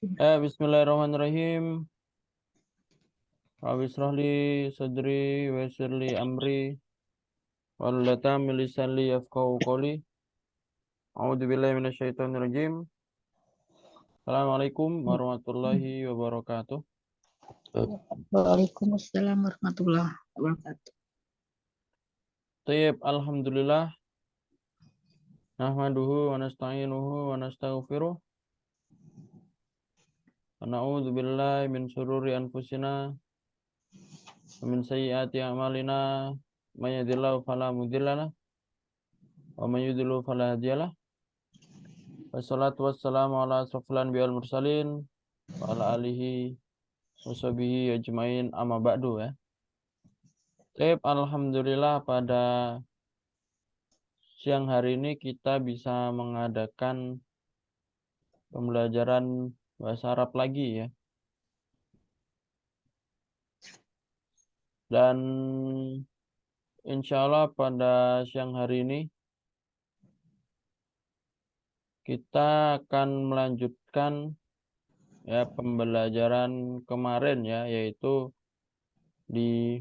Bismillahirrahmanirrahim. Rabbi israh li sadri wa yassir li amri wahlul 'uqdatam min lisani yafqahu qawli. A'udzu billahi minasyaitonir rajim. Assalamualaikum warahmatullahi wabarakatuh. Waalaikumsalam warahmatullahi wabarakatuh. Tayyib, alhamdulillah. Nahmaduhu wa nasta'inuhu wa nastaghfiruh. Wa na'udzu billahi min syururi anfusina wa min sayyiati a'malina. May yahdihillahu fala mudilla lahu wa may yudlil fala hadiya lahu. Wassalatu wassalamu ala asrofil anbiya wal mursalin wa ala alihi washabihi ajmain amma ba'du ya. Baik, alhamdulillah pada siang hari ini kita bisa mengadakan pembelajaran bahasa Arab lagi ya. Dan insya Allah pada siang hari ini kita akan melanjutkan ya pembelajaran kemarin ya, yaitu di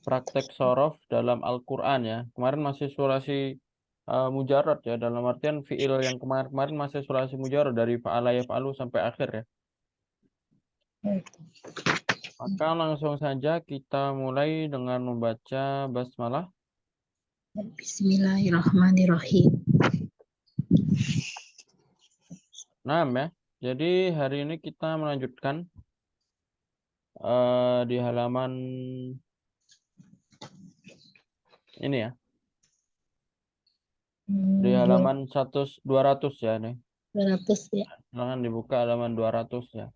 praktek sorof dalam Al-Quran ya. Kemarin masih surasi mujarad ya, dalam artian fiil yang kemarin masih surasi mujarad dari fa'ala yaf'alu sampai akhir ya. Maka langsung saja kita mulai dengan membaca basmalah. Bismillahirrahmanirrahim. Nah ya, jadi hari ini kita melanjutkan di halaman ini ya. Di halaman 200 ya nih. 200 ya. Silahkan dibuka halaman 200 ya.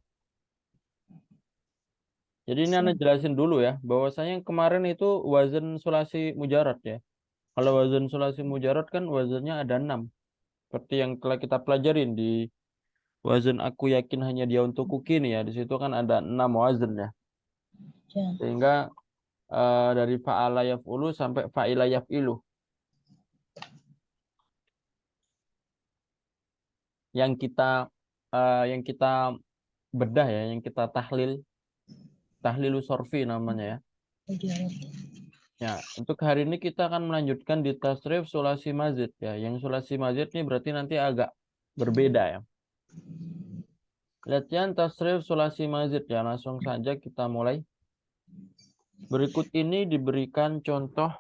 Jadi ini Anda jelasin dulu ya, bahwasanya yang kemarin itu wazan sulasi mujarad ya. Kalau wazan sulasi mujarad kan wazannya ada 6. Seperti yang telah kita pelajarin di wazan aku yakin hanya dia untukku kini ya. Di situ kan ada 6 wazan ya. Sehingga dari fa'ala yaf'ulu sampai fa'ila yaf'ilu. Yang kita bedah ya, yang kita tahlilu sorfi namanya ya. Ya, untuk hari ini kita akan melanjutkan di tasrif sulasi mazid ya. Yang sulasi mazid ini berarti nanti agak berbeda ya. Latihan tasrif sulasi mazid ya. Langsung saja kita mulai. Berikut ini diberikan contoh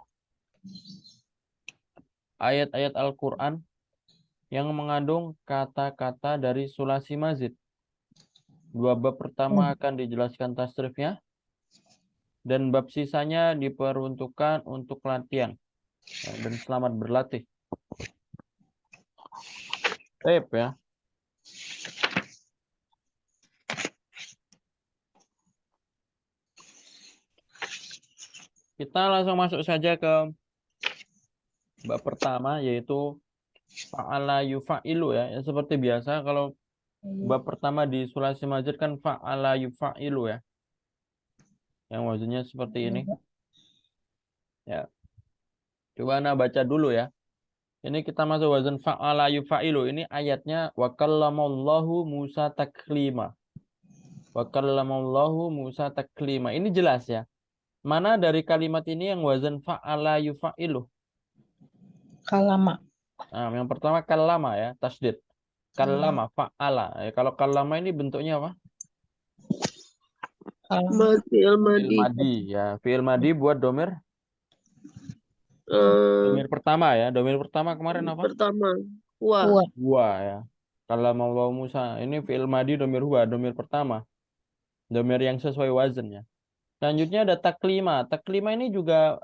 ayat-ayat Al-Quran yang mengandung kata-kata dari sulasi mazid. 2 bab pertama akan dijelaskan tasrifnya. Dan bab sisanya diperuntukkan untuk latihan. Dan selamat berlatih. Baik ya. Kita langsung masuk saja ke bab pertama, yaitu fa'ala yufa'ilu ya. Seperti biasa kalau bab pertama di sulasi mazid kan fa'ala yufa'ilu ya. Yang wazannya seperti ini. Ya. Coba Anda baca dulu ya. Ini kita masuk wazan fa'ala yufa'ilu. Ini ayatnya wa kallamallahu Musa taklima. Wa kallamallahu Musa taklima. Ini jelas ya. Mana dari kalimat ini yang wazan fa'ala yufa'ilu? Kalama. Nah, yang pertama kallama ya, tasdid. Kallama, fa'ala. Kalau kallama ini bentuknya apa? Fi'il Fi'il madi ya. Fi'il madi buat domir. Domir pertama ya. Domir pertama kemarin apa? Pertama, Huwa ya. Kallama Allah Musa. Ini fi'il madi domir huwa, domir pertama. Domir yang sesuai wazannya. Selanjutnya ada taklima. Taklima ini juga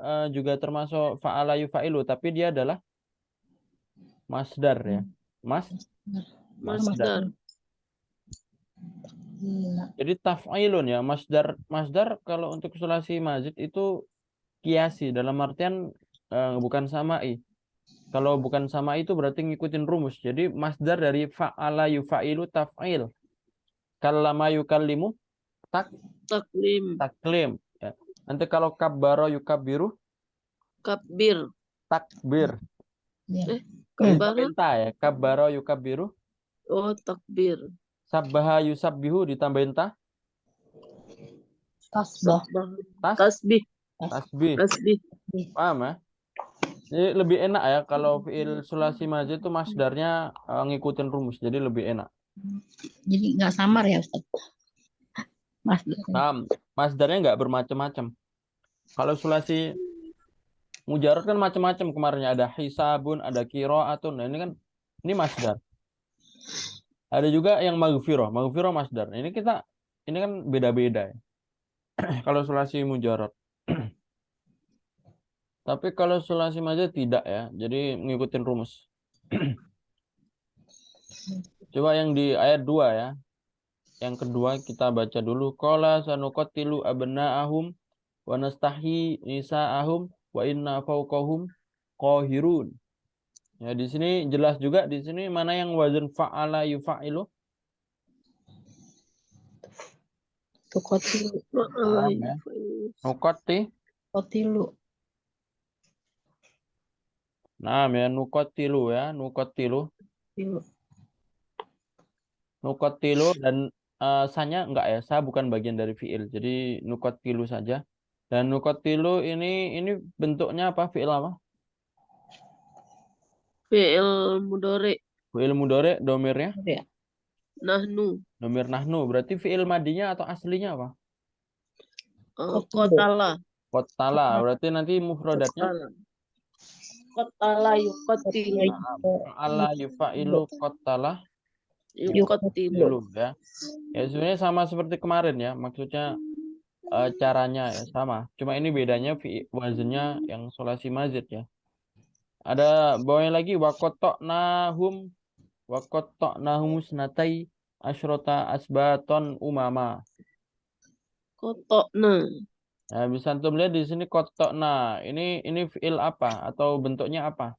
termasuk fa'ala yufa'ilu, tapi dia adalah masdar ya. Masdar. Jadi taf'ilun ya, masdar kalau untuk sulasi mazid itu kiasi dalam artian bukan sama'i. Kalau bukan sama'i itu berarti ngikutin rumus. Jadi masdar dari fa'ala yufa'ilu taf'il. Kallama yukallimu taklim ya. Nanti kalau kabbaro yukabiru takbir. Ya. Perintah ya, kabbaro yukabiru takbir. Sabbaha yusabbihu ditambahin ta. Tasbah. Tas. Tasbih. Tasbih. Tasbih. Paham ya? Jadi lebih enak ya kalau fiil sulasi mazid itu masdarnya ngikutin rumus. Jadi lebih enak. Jadi nggak samar ya Ustaz. Mas. Masdarnya nggak bermacam-macam. Kalau sulasi mujarad kan macam-macam, kemarinnya ada hisabun, ada qiraatun. Nah, ini masdar. Ada juga yang maghfirah masdar. Nah, ini kan beda-beda ya. Kalau sulasi mujarad. Tapi kalau sulasi mazid tidak ya. Jadi ngikutin rumus. Coba yang di ayat 2 ya. Yang kedua kita baca dulu. Qala sanuqatilu abna'ahum wa nastahi nisa'ahum wa inna fawqahum qahirun. Ya, di sini jelas juga, di sini mana yang wazan fa'ala yufa'ilu? Tukotilu. Paham ya? Nuqati. Kotilu. Nah, ya nuqatilu ya, nuqatilu. Tilu. Nuqatilu dan sanya enggak ya? Sa bukan bagian dari fiil. Jadi nuqatilu saja. Dan nuqatilu ini bentuknya apa? Fiil apa? Fi'il mudhari. Fiil mudhari, domirnya Ya. Nahnu. domir nahnu. Berarti fiil madinya atau aslinya apa? Qatala. Qatala. Berarti nanti mufradatnya Qatala. Qatala yuqatilu. fa'ala yufa'ilu qatala Yuqatilu. ya. Ya sebenarnya sama seperti kemarin ya. Maksudnya caranya ya sama. Cuma ini bedanya wazannya yang sulasi mazid ya. Ada bawahnya lagi waqatta'nahum musnatai asyrota asbaton umama. Qata'na. Nah, bisa antum lihat di sini qata'na. Ini fiil apa atau bentuknya apa?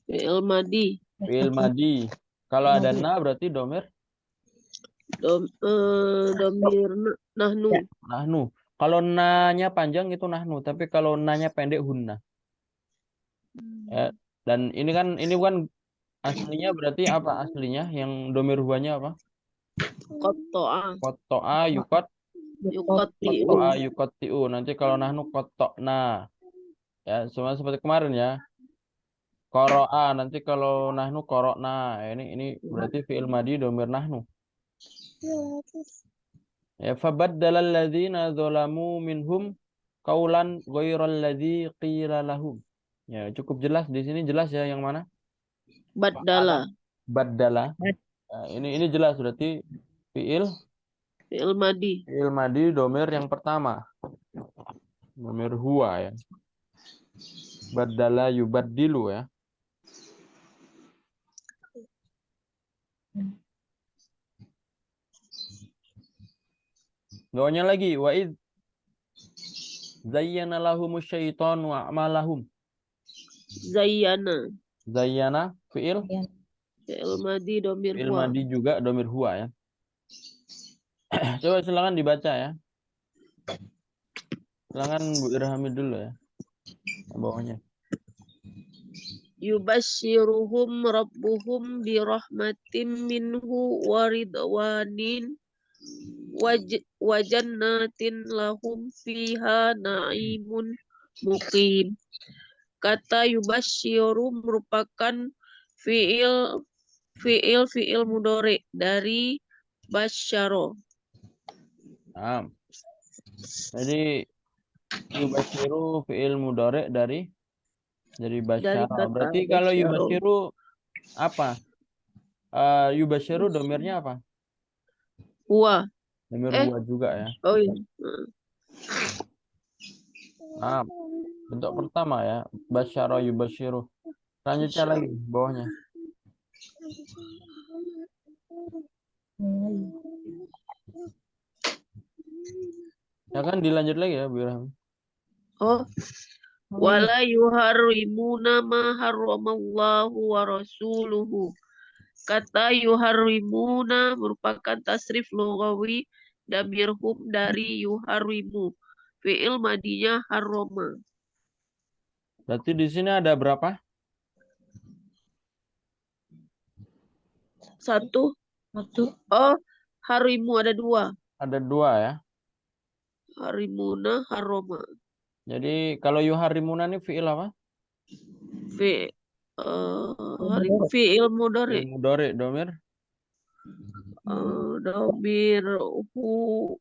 Fi'il madi. Fiil madi. Kalau ada na berarti domir Domir nahnu. nahnu. Kalau na-nya panjang itu nahnu, tapi kalau na-nya pendek hunna. Ya, dan ini bukan aslinya, berarti apa aslinya? Yang domir huanya apa? Qata'a. Qata'a yuqat Yuqati'u. qata'a yuqatti'u. Nanti kalau nahnu qatta'na. Ya, sama seperti kemarin ya. Qara'a, nanti kalau nahnu qara'na. Ya, ini berarti fi'il madi domir nahnu. Ya, fabaddala alladzina zalamu minhum qaulan ghairal ladzi qila lahum. Ya, cukup jelas di sini, jelas ya yang mana? Baddala. Baddala. Nah, ini jelas berarti fiil Fi'il madi. domir yang pertama. Domir huwa ya. Baddala yubaddilu ya. Gawanya lagi wa id zayyana lahumus syaitanu a'malahum. Zayyana. Zayyana fiil Fi'il madi domir fiil huwa. madi juga domir huwa ya. Coba silakan dibaca ya. Silakan Bu Irhami dulu ya. Bawahnya. Yubashiruhum rabbuhum birahmatim minhu wa ridwanin wa jannatin lahum fiha na'imun muqim. Kata yubashiru merupakan fi'il mudhari dari basyaro. Nah, jadi yubashiru fi'il mudhari dari basyara. kata Berarti kalau basyaro. yubashiru apa? Yubashiru domirnya apa? Huwa. Domir huwa juga ya. Oh iya. Nah, bentuk pertama ya, basyara yubashiru. Selanjutnya lagi bawahnya. Ya kan dilanjut lagi ya, Bu Irham. Oh. Wala yuharrimuna ma harramallahu wa rasuluhu. Kata yuharrimuna merupakan tasrif lughawi damirhum dari yuharrimu. Fi'il madinya harrama. Berarti di sini ada berapa? Satu. Satu. Oh, harimu ada dua. Ada dua ya. Harimuna, haroma. Jadi kalau yuharrimuna ini fi'il apa? Fi fi'il mudhari. Fi'il mudhari, domir. Domir hu.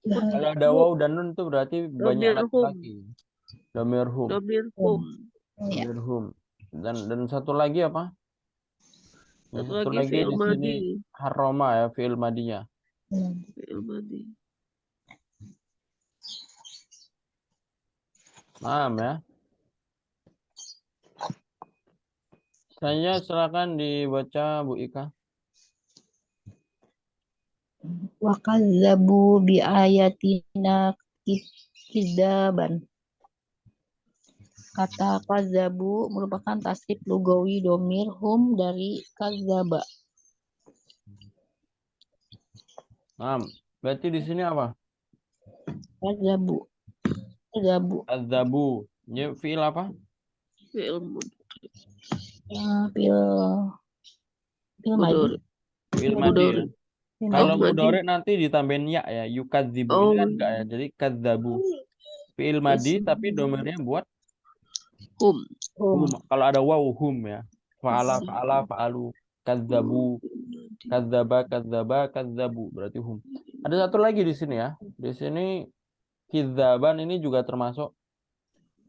Kalau ada waw dan nun itu berarti banyak Domir hum. laki-laki. Domir hum. Domir hum. Ya. Domir hum. Dan satu lagi apa? Dan Satu lagi lagi fi'il di sini madi. haroma ya, fi'il madinya. Fi'il madi. Paham ya? Saya silakan dibaca Bu Ika. Wa kazzabu bi ayatina kidaban. Kata kazzabu merupakan tasrif lugawi domir hum dari kazzaba. Paham. Berarti di sini apa? Kazzabu. Kazzabu. Adzabu. Ini fi'il apa? Fi'il mudhari. Pil madi. Mudhari. Fi'il madi ya. Mudhari. Kalau madi. mudhari nanti ditambahin ya, yukadzibu ini kan enggak ya. Jadi kadzabu. Fi'il madi tapi domirnya buat Hum. hum. Kalau ada waw hum ya. Fa'ala, fa'alu. Kadzabu, kadzaba, kadzabu. Berarti hum. Ada satu lagi di sini ya. Di sini kidzaban ini juga termasuk.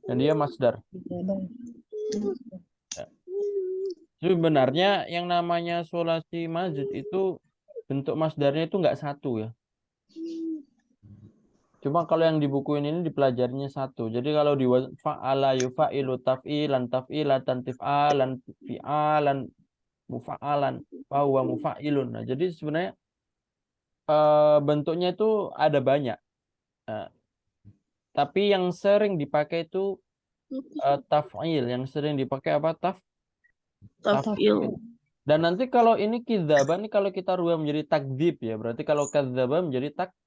Dan dia masdar. Ya. Sebenarnya yang namanya sulasi mazid itu bentuk masdarnya itu enggak satu ya. Cuma kalau yang di buku ini dipelajarinya satu. Jadi kalau di fa'ala yufa'ilu taf'ilan taf'ilatan tif'alan fi'alan mufa'alan fahuwa mufa'ilun. Nah, jadi sebenarnya bentuknya itu ada banyak. Nah, tapi yang sering dipakai itu taf'il. Yang sering dipakai apa? Taf'il. Dan nanti kalau ini kidzaba ini kalau kita rubah menjadi takdzib ya. Berarti kalau kadzaba menjadi takdzib.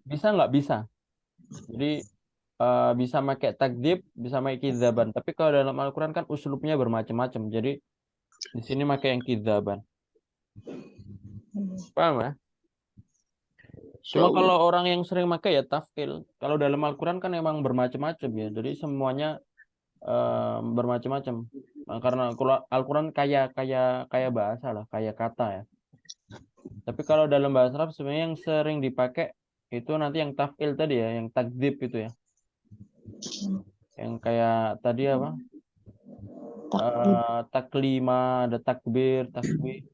Bisa nggak? Bisa. Jadi bisa pakai takdzib, bisa pakai kidzaban. Tapi kalau dalam Al-Quran kan uslubnya bermacam-macam. Jadi di sini pakai yang kidzaban. Paham ya? Cuma kalau orang yang sering pakai ya taf'il. Kalau dalam Al-Quran kan emang bermacam-macam ya. Jadi semuanya bermacam-macam. Nah, karena Al-Quran kaya bahasa lah, kaya kata ya. Tapi kalau dalam bahasa Arab sebenarnya yang sering dipakai itu nanti yang taf'il tadi ya, yang takdzib itu ya. Yang kayak tadi apa? Taklima, ada takbir, tasbih.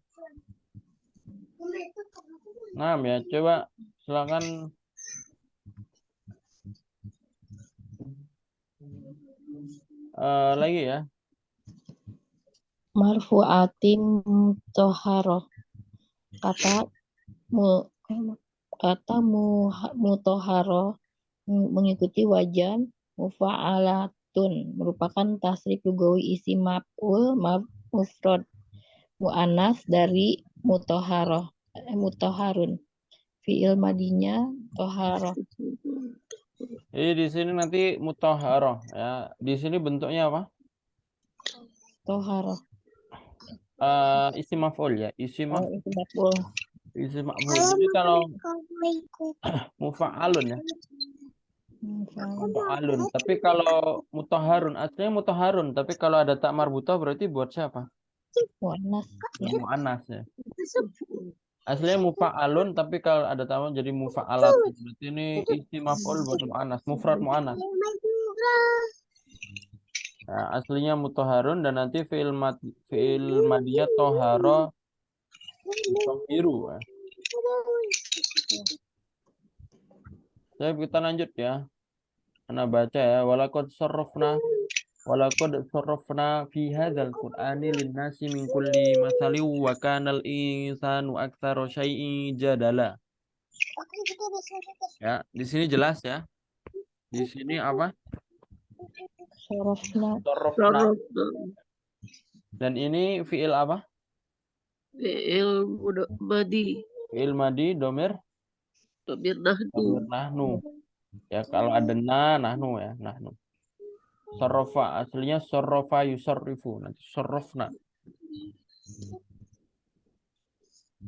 Nah, ya coba silakan. Lagi ya. Marfu'atin toharoh. Kata mutoharoh mengikuti wajan. Mufa'alatun merupakan tasrif lugawi isi maf'ul mufrad mu'annas dari mutoharun. Fi'il madinya toharoh. Jadi di sini nanti mutahharah ya. Di sini bentuknya apa? Toharoh. Isim maf'ul ya. Isim Maf'ul. maf'ul. Jadi kalau mufa'alun ya. Mufa'alun. Tapi kalau mutahharun, aslinya mutahharun. Tapi kalau ada tak marbutah berarti buat siapa? Mu'annas. Mu'annas ya. Aslinya mufa'alun, tapi kalau ada tamu jadi mufa'alat. Berarti ini isim maf'ul buat mu'annas, mufrad mu'annas. Nah, aslinya mutahharun dan nanti fi'il madiyah toharo biru. Ya. Jadi kita lanjut ya. Ana baca ya. Walaqad sarrafna fi hadzal qur'ani lin-nasi min kulli masalin wa kana al-insanu aktsara syai'in jadala. Ya, di sini jelas ya. Di sini apa? Sarrafna. Dan ini fi'il apa? Fi'il madi. Fi'il madi domir nahnu. Ya, kalau ada nahnu ya, nahnu. Sarrafa aslinya sarrafa yusarrifu, nanti sarrafna. Ya.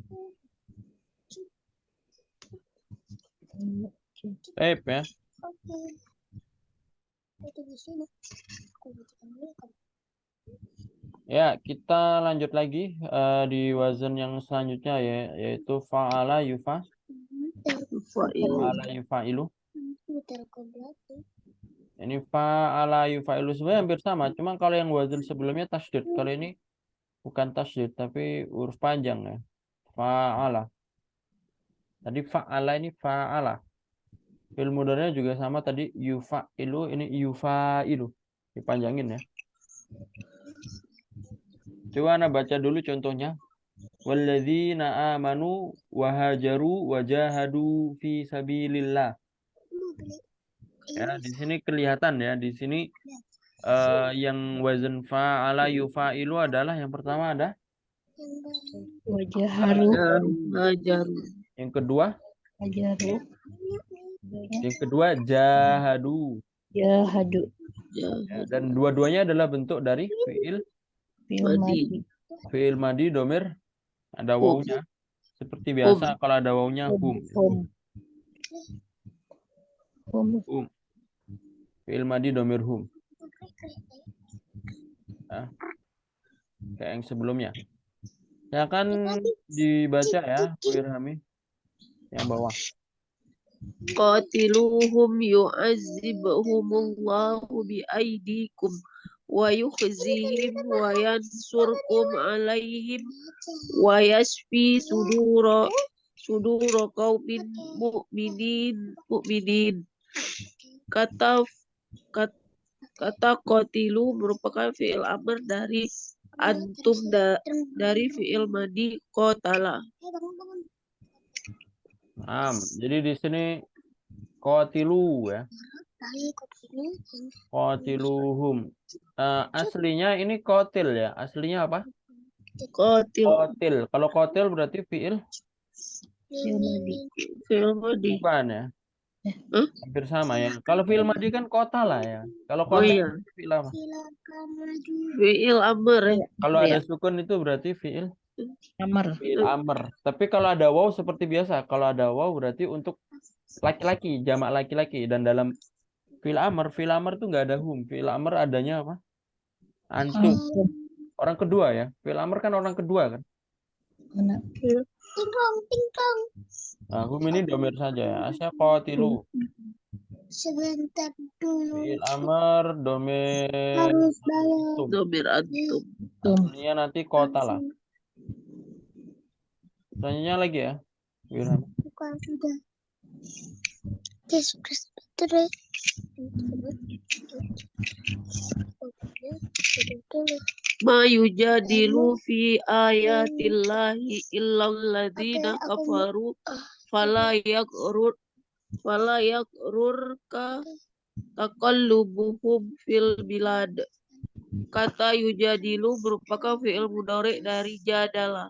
Ya, kita lanjut lagi di wazan yang selanjutnya ya, yaitu fa'ala Fa'il. yufa'ilu. Ini fa'ala yufa'ilu sebenarnya hampir sama, cuma kalau yang wazan sebelumnya tasydid. Kalau ini bukan tasydid tapi huruf panjang ya. Fa'ala. Tadi fa'ala ini fa'ala. Fi'il mudhari'nya juga sama tadi yufa'ilu, ini yufa'ilu. Dipanjangin ya. Coba Anda baca dulu contohnya. Walladzina amanu wahajaru wajahadu fi sabilillah. Ya, di sini kelihatan ya, di sini yang wazan fa'ala yufa'ilu adalah yang pertama ada, Wajaharu. Hajaru. yang kedua Wajaharu. jahadu. Jahadu. Ya, dan dua-duanya adalah bentuk dari fi'il Madi. madi domir ada wawunya. Seperti biasa kalau ada wawunya hum. Fi'il madi domir hum. Ya. Kayak yang sebelumnya. Ya kan dibaca ya, Bu Irhami. Yang bawah. Qatiluhum yu'azzibhumullahu biaidikum wa yukhzihim wa yansurkum alaihim wa yashfi sudura qaumin mu'minin. Kata qatilu merupakan fi'il amr dari antum dari fi'il madi qatala. Jadi di sini qatilu ya. Qatiluhum. Aslinya ini qatil ya. Aslinya apa? Qatil. Kalau qatil berarti fi'il bukan ya. Hampir sama ya. Kalau fi'il madi kan kota lah ya. Kalau qatil fi'il apa? Fi'il amr ya. Kalau ada sukun itu berarti fi'il Amr. amr. Tapi kalau ada waw seperti biasa. Kalau ada waw berarti untuk laki-laki, jamak laki-laki. Dan dalam fi'il amr itu nggak ada hum. Fi'il amr adanya apa? Antum. Orang kedua ya. Fi'il amr kan orang kedua kan. Nah, hum ini domir saja ya. Asya qatilu. Sebentar dulu. Fi'il amr domir Harus bayar. Domir antum. aslinya nanti kota lah. Selanjutnya lagi ya. Wirham. Bukan sudah. Terus. Ma yujadilu fi ayatillahi illalladzina kafaru fala yaghurka taqallubuhum fil bilad. Kata yujadilu merupakan fi'il mudhari dari jadala.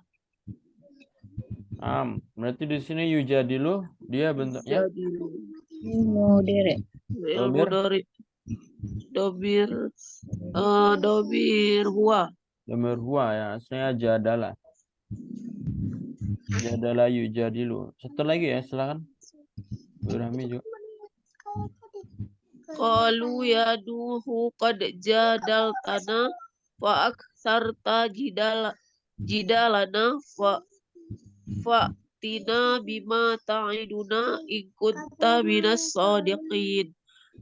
Berarti di sini yujadilu dia bentuknya Mudere. Fi'il mudhari domir huwa. Domir huwa ya, aslinya jadala. Jadala yujadilu. Satu lagi ya, silakan. Wirhami juga. Qalu yaduhu qad jadaltana wa aktsarta jidalana fa'tina bima ta'iduna in kunta minas shadiqin.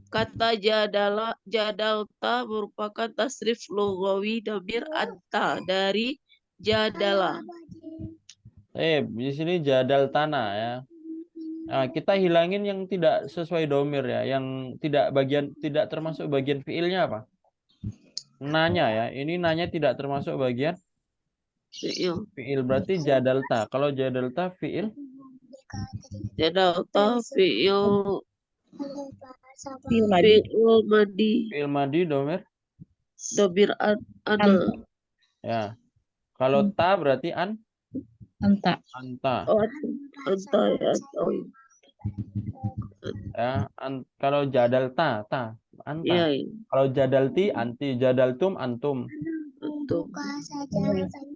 Kata jadalta merupakan tasrif lughawi domir anta dari jadala. Di sini jadal tanah ya. Nah, kita hilangin yang tidak sesuai domir ya, yang tidak termasuk bagian fiilnya apa? Nanya ya. Ini nanya tidak termasuk bagian fiil. Berarti jadalta. Kalau jadalta fiil? Jadalta fiil madi. Fiil madi domir? Domir ana. Ya. Kalau ta berarti Anta. Oh, anta ya. Oh. Ya, kalau jadalta anta. Ya. Kalau jadalti anti, jadaltum antum. Antum.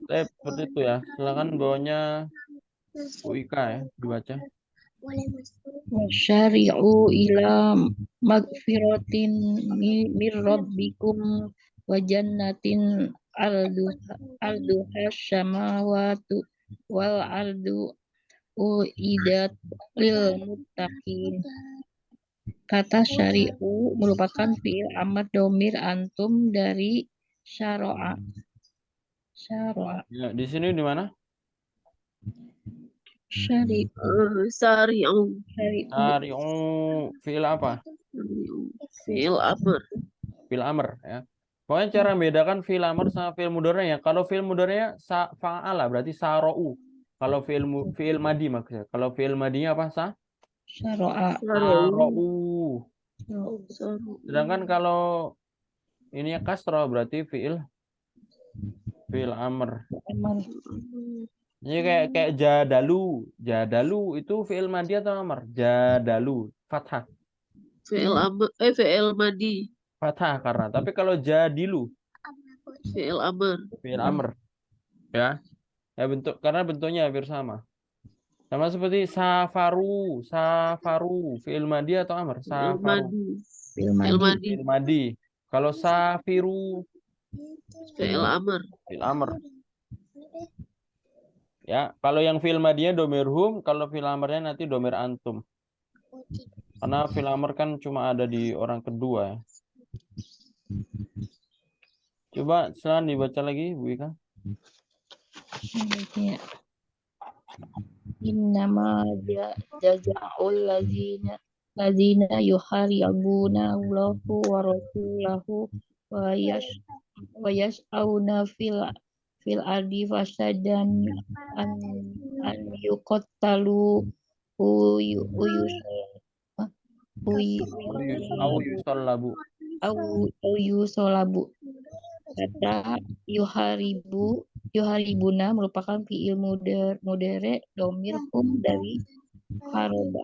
Seperti itu ya. Silakan bawahnya Bu Ika ya, dibaca. Boleh masuk. Wasyari'u ila magfiratin mir rabbikum wa jannatin arduha samawatu wal ardu uidat lil muttaqin. Kata syari'u merupakan fi'il amr domir antum dari syara'a. Syara'a. Ya, di sini di mana? Syari'u. Sari'u. Syari'u. Sari'u fi'il apa? Fi'il amr. Fi'il amr ya. Pokoknya cara membedakan fi'il amr sama fi'il mudhari ya. Kalau fi'il mudhari fa'ala berarti sara'u. Kalau fi'il madi maksudnya. Kalau fi'il madinya apa? Syara'a. Sara'u. Saru. Sedangkan kalau ini kasroh berarti fi'il amr. Amar. Ini kayak jadalu. Jadalu itu fi'il madi atau amr? Jadalu, fathah. Fi'il amr. Fi'il madi. Fathah karena. Tapi kalau jadilu, Fi'il amr. fi'il amr. Ya. Ya karena bentuknya hampir sama. Sama seperti safaru, fi'il madi atau amr? Fi'il Safaru. madi. Fi'il Fi'il madi. madi. Fi'il madi. Kalau safiru, Fi'il amr. fi'il amr. Ya, kalau yang fi'il madinya domir hum, kalau fi'il amrnya nanti domir antum. Karena fi'il amr kan cuma ada di orang kedua ya. Coba silakan dibaca lagi, Bu Ika. Selanjutnya. Innama jaza'ul lazina yuharibuna Allahu wa rasulahu wa yas'auna fil ardi fasadan an yuqattalu Au yusallabu. au yusolabu. Kata yuharibuna merupakan fi'il mudhari domir hum dari haroba.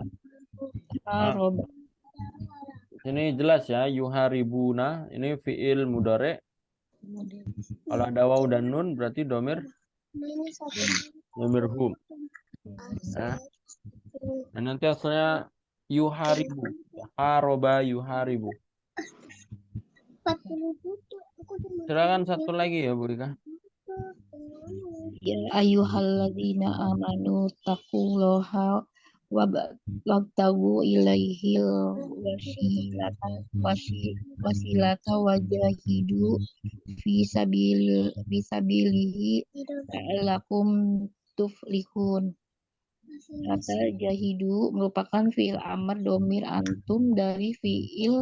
Ini jelas ya, yuharibuna ini fi'il mudhari. Kalau ada waw dan nun berarti domir hum. Ya. Dan nanti asalnya yuharibu. Haroba yuharibu. Silakan satu lagi ya, Bu Ika. Ya ayyuhalladzina amanu taqullaha wabtagu ilaihil wasilata wajahidu fi sabilihi la'allakum tuflihun. Kata jahidu merupakan fi'il amr domir antum dari fi'il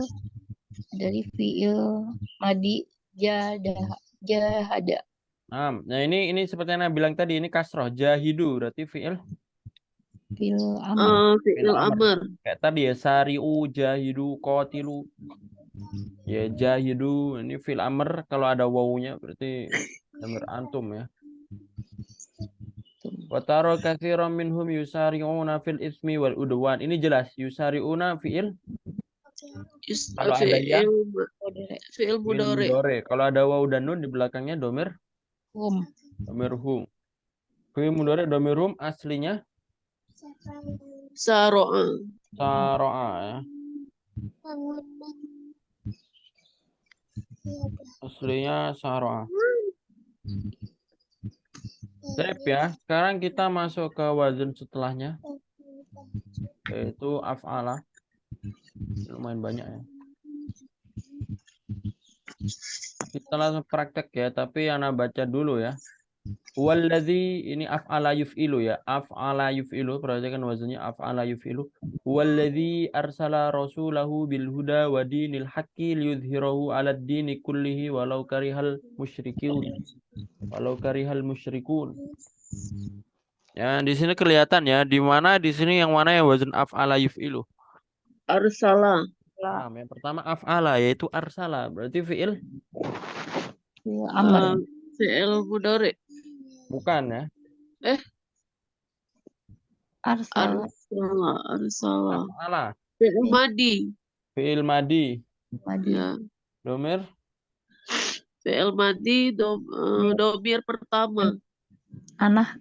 madi jahada. Nah, ini seperti yang Anda bilang tadi, ini kasroh. Jahidu berarti fi'il amr. Fi'il amr. Kayak tadi ya, sari'u, jahidu, qatilu. Ya, jahidu, ini fi'il amr. Kalau ada wawunya berarti domir antum ya. Wa tara katsiran minhum yusari'una fil ismi wal udwan. Ini jelas, yusari'una fi'il kalau ada ya Fi'il mudhari. Kalau ada waw dan nun di belakangnya domir hum. Fi'il mudhari domir hum aslinya Saro'a. ya. Aslinya saro'a. Sip ya. Sekarang kita masuk ke wazn setelahnya, yaitu af'ala. Lumayan banyak ya. Kita langsung praktek ya, tapi Ana baca dulu ya. Walladzi, ini af'ala yuf'ilu ya. Af'ala yuf'ilu, perhatikan wazannya af'ala yuf'ilu. Walladzi arsala rasulahu bil huda wa dinil haqqi liyudhhirahu 'alad dini kullihi walau karihal musyrikun. Ya, di sini kelihatan ya, di mana di sini yang mana yang wazan af'ala yuf'ilu. Arsala. Nah, yang pertama af'ala yaitu arsala, berarti fi'il Amr. Fi'il mudhari. bukan ya. Arsala. Af'ala. Fi'il madi. Fi'il madi. Ya. Domir Fi'il madi domir pertama. Anah.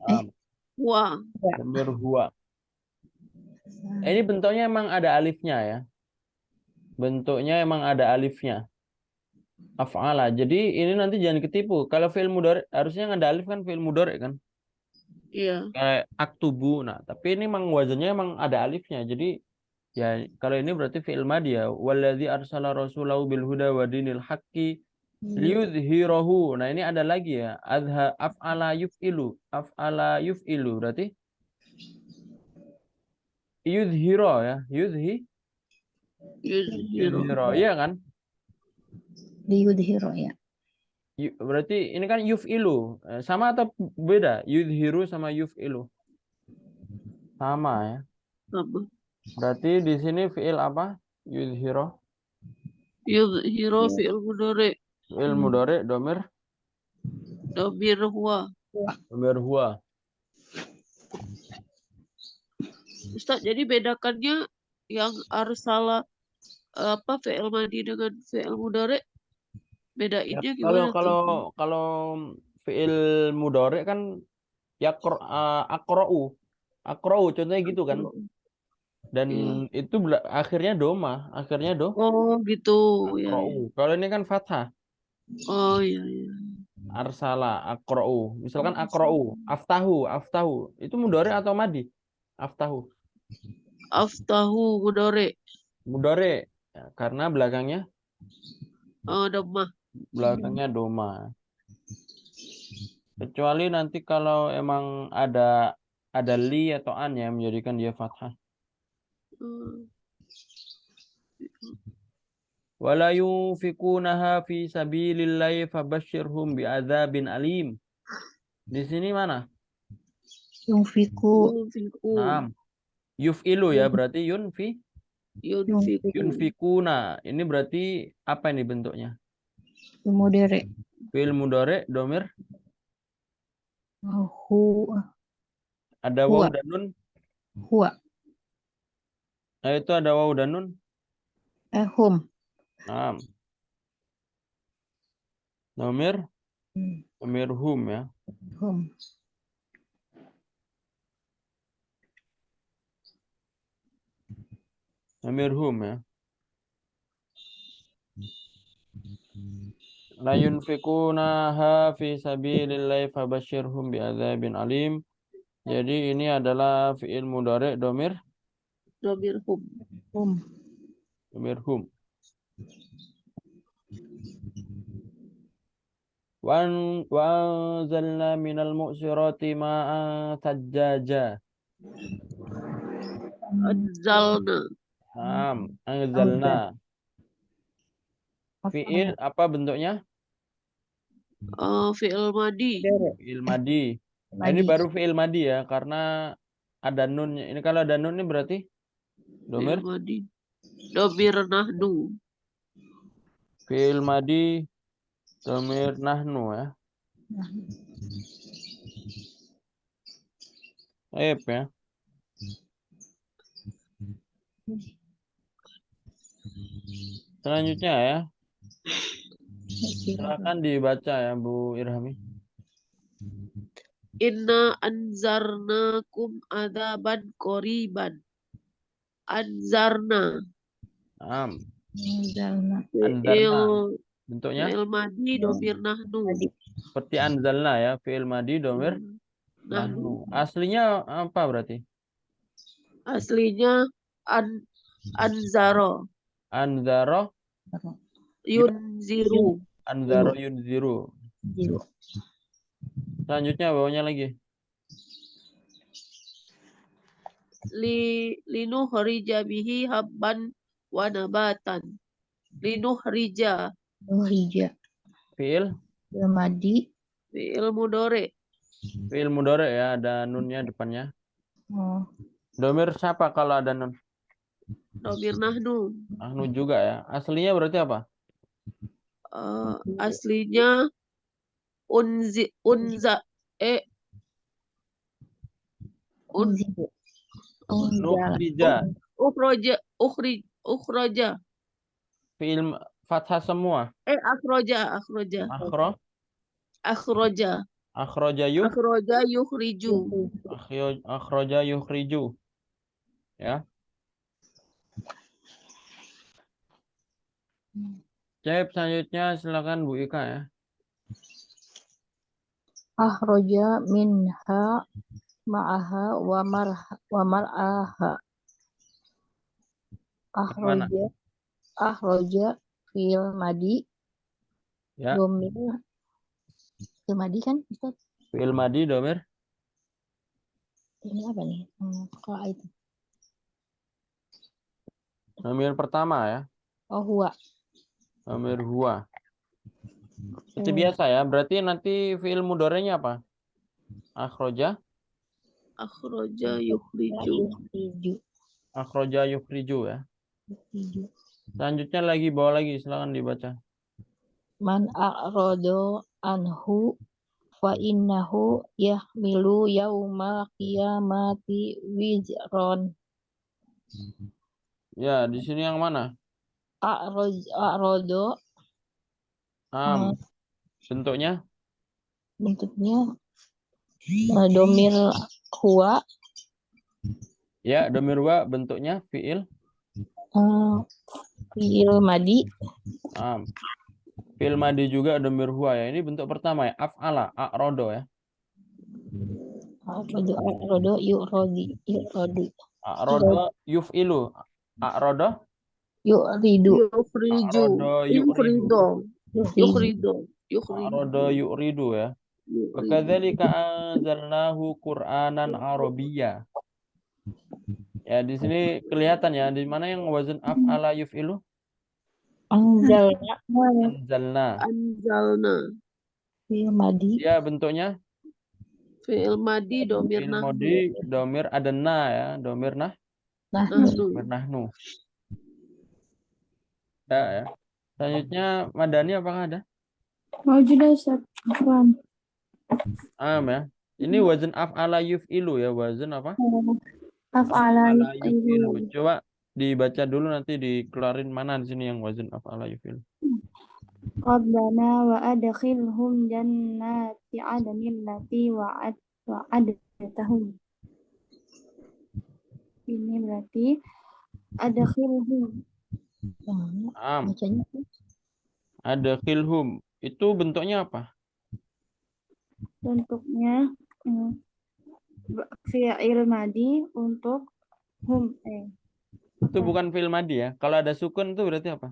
Huwa. Domir huwa. Ini bentuknya emang ada alifnya ya. Bentuknya emang ada alifnya. Af'ala. Jadi ini nanti jangan ketipu. Kalau fi'il mudhari harusnya yang ada alif kan fi'il mudhari kan. Iya. Kayak aktubu. Nah, tapi ini emang wazannya emang ada alifnya. Jadi ya kalau ini berarti fi'il madhi ya. Walladzi arsala rasulahu bil huda wa dinil haqqi liyudhhirahu. Nah, ini ada lagi ya. Af'ala yuf'ilu. Af'ala yuf'ilu berarti yudhhiro ya. Yuzhiru. Yudhhiro. Iya kan? Liyudhiro ya. Berarti ini kan yuf'ilu. Sama atau beda? Yudhiru sama yuf'ilu. Sama ya. Sama. Berarti di sini fi'il apa? Yudhiro. Yuzhiru fi'il mudhari. Fi'il mudhari domir Domir huwa. huwa. Ustaz, jadi bedakannya yang arsala apa fi'il madhi dengan fi'il mudhari, Ya, bedainnya gimana tuh? kalau fi'il mudhari kan aqra'u. Aqra'u contohnya gitu kan. Dan Iya. itu akhirnya doma, Oh gitu ya. aqra'u. Kalau ini kan fathah. Oh iya iya. Arsala, aqra'u. Misalkan aqra'u, aftahu. Itu mudhari atau madhi? Aftahu. Aftahu mudhari. Mudhari. Ya, karena belakangnya Dhammah. doma. Kecuali nanti kalau emang ada li atau an ya menjadikan dia fathah. Wala yunfikunaha fi sabilillahi fabashshirhum bi'adzabin alim. Di sini mana? Yunfiku. Yunfiku. Naam. Yuf'ilu ya berarti Yunfiku. yunfikuna. Ini berarti apa ini bentuknya? Mudhari. Fi'il mudhari domir ada waw Huwa. dan nun. Huwa. Nah, itu ada waw dan nun. Hum. Naam. Domir hum ya. Hum. Domir hum ya. La yunfikunaha fi sabilillahi fabashshirhum bi'adzabin alim. Jadi ini adalah fi'il mudhari domir Domir hum. hum. Wa anzalna minal mu'sirati ma'an thajjaja. Anzalna. Anzalna. Fi'il apa bentuknya? Fi'il madhi. Fi'il madhi. Nah, ini baru fi'il madhi ya karena ada nunnya. Ini kalau ada nun ini berarti domir Fi'il madhi. Domir nahnu. fi'il madhi domir nahnu ya. Ya. Selanjutnya ya. Silakan dibaca ya Bu Irhami. Inna anzarnakum adzaban qoriban. Anzarna. Anzalna. Bentuknya Fi'il madhi domir nahnu. seperti anzalna ya, fi'il madhi domir nahnu. Aslinya apa berarti? Aslinya anzaro. Anzaro Yunziru. Anzaro yunziru. Selanjutnya bawahnya lagi. Linuhrija bihi habban wa nabatan. Linuhrija. Fi'il madhi. Fi'il mudhari. Fi'il mudhari ya, ada nunnya depannya. Oh. Domir siapa kalau ada nun? Domir nahnu. Nahnu juga ya. Aslinya berarti apa? Aslinya ukhroja. Fi'il fathah semua. Akhroja. Akhro. Akhroja. Akhraja Akhraja yukhriju. akhraja yukhriju. Ya. Cep, selanjutnya silakan Bu Ika ya. Akhroja minha ma'aha wa mar'aha. Mana? Akhroja fil madi Ya. domir fil madi kan Ustaz? Fi'il madi domir. Ini apa nih? Kalau itu. Domir pertama ya. Oh huwa. Domir huwa. Seperti biasa ya. Berarti nanti fi'il mudhari'nya apa? Akhraja. Akhraja yukhriju. Akhraja yukhriju ya. Yukhriju. Selanjutnya lagi bawa lagi, silakan dibaca. Man a'rado anhu fa innahu yahmilu yaumal qiyamati wizron. Ya, di sini yang mana? A'rado Bentuknya? bentuknya domir huwa, Ya, domir huwa bentuknya fi'il. fi'il madi. Fi'il madi juga domir huwa ya. Ini bentuk pertama ya. Af'ala, a'rodo ya. A'rado yu'rodi. A'rodo yuf'ilu. A'rodo Yu'ridu. Yukhriju. A'rodo yu'ridu. Yukhriju. Yukhriju. A'rodo yu'ridu ya. Wa kadzalika anzalnahu Qur'anan Arabiyya. Ya, di sini kelihatan ya, di mana yang wazan af'ala yuf'ilu? Anzalna. Fi'il madi. Ya, bentuknya Fi'il madi domir fi'il nahnu. madi domir adanna ya, domir nahnu. Ya. Selanjutnya madani apakah ada? Mawjud Ustaz. Afwan. Ya. Ini wazan af'ala yuf'ilu ya, wazan apa? Af'ala Af'ala yuf'ilu. yuf'ilu. Coba dibaca dulu, nanti dikeluarin mana di sini yang wazan af'ala yuf'ilu. Rabbana wa adkhilhum jannati adnin lati wa'adtahum. Ini berarti adkhilhum. Bacanya Adkhilhum. Itu bentuknya apa? Bentuknya fi'il madi untuk hum. Itu bukan fi'il madi ya. Kalau ada sukun itu berarti apa?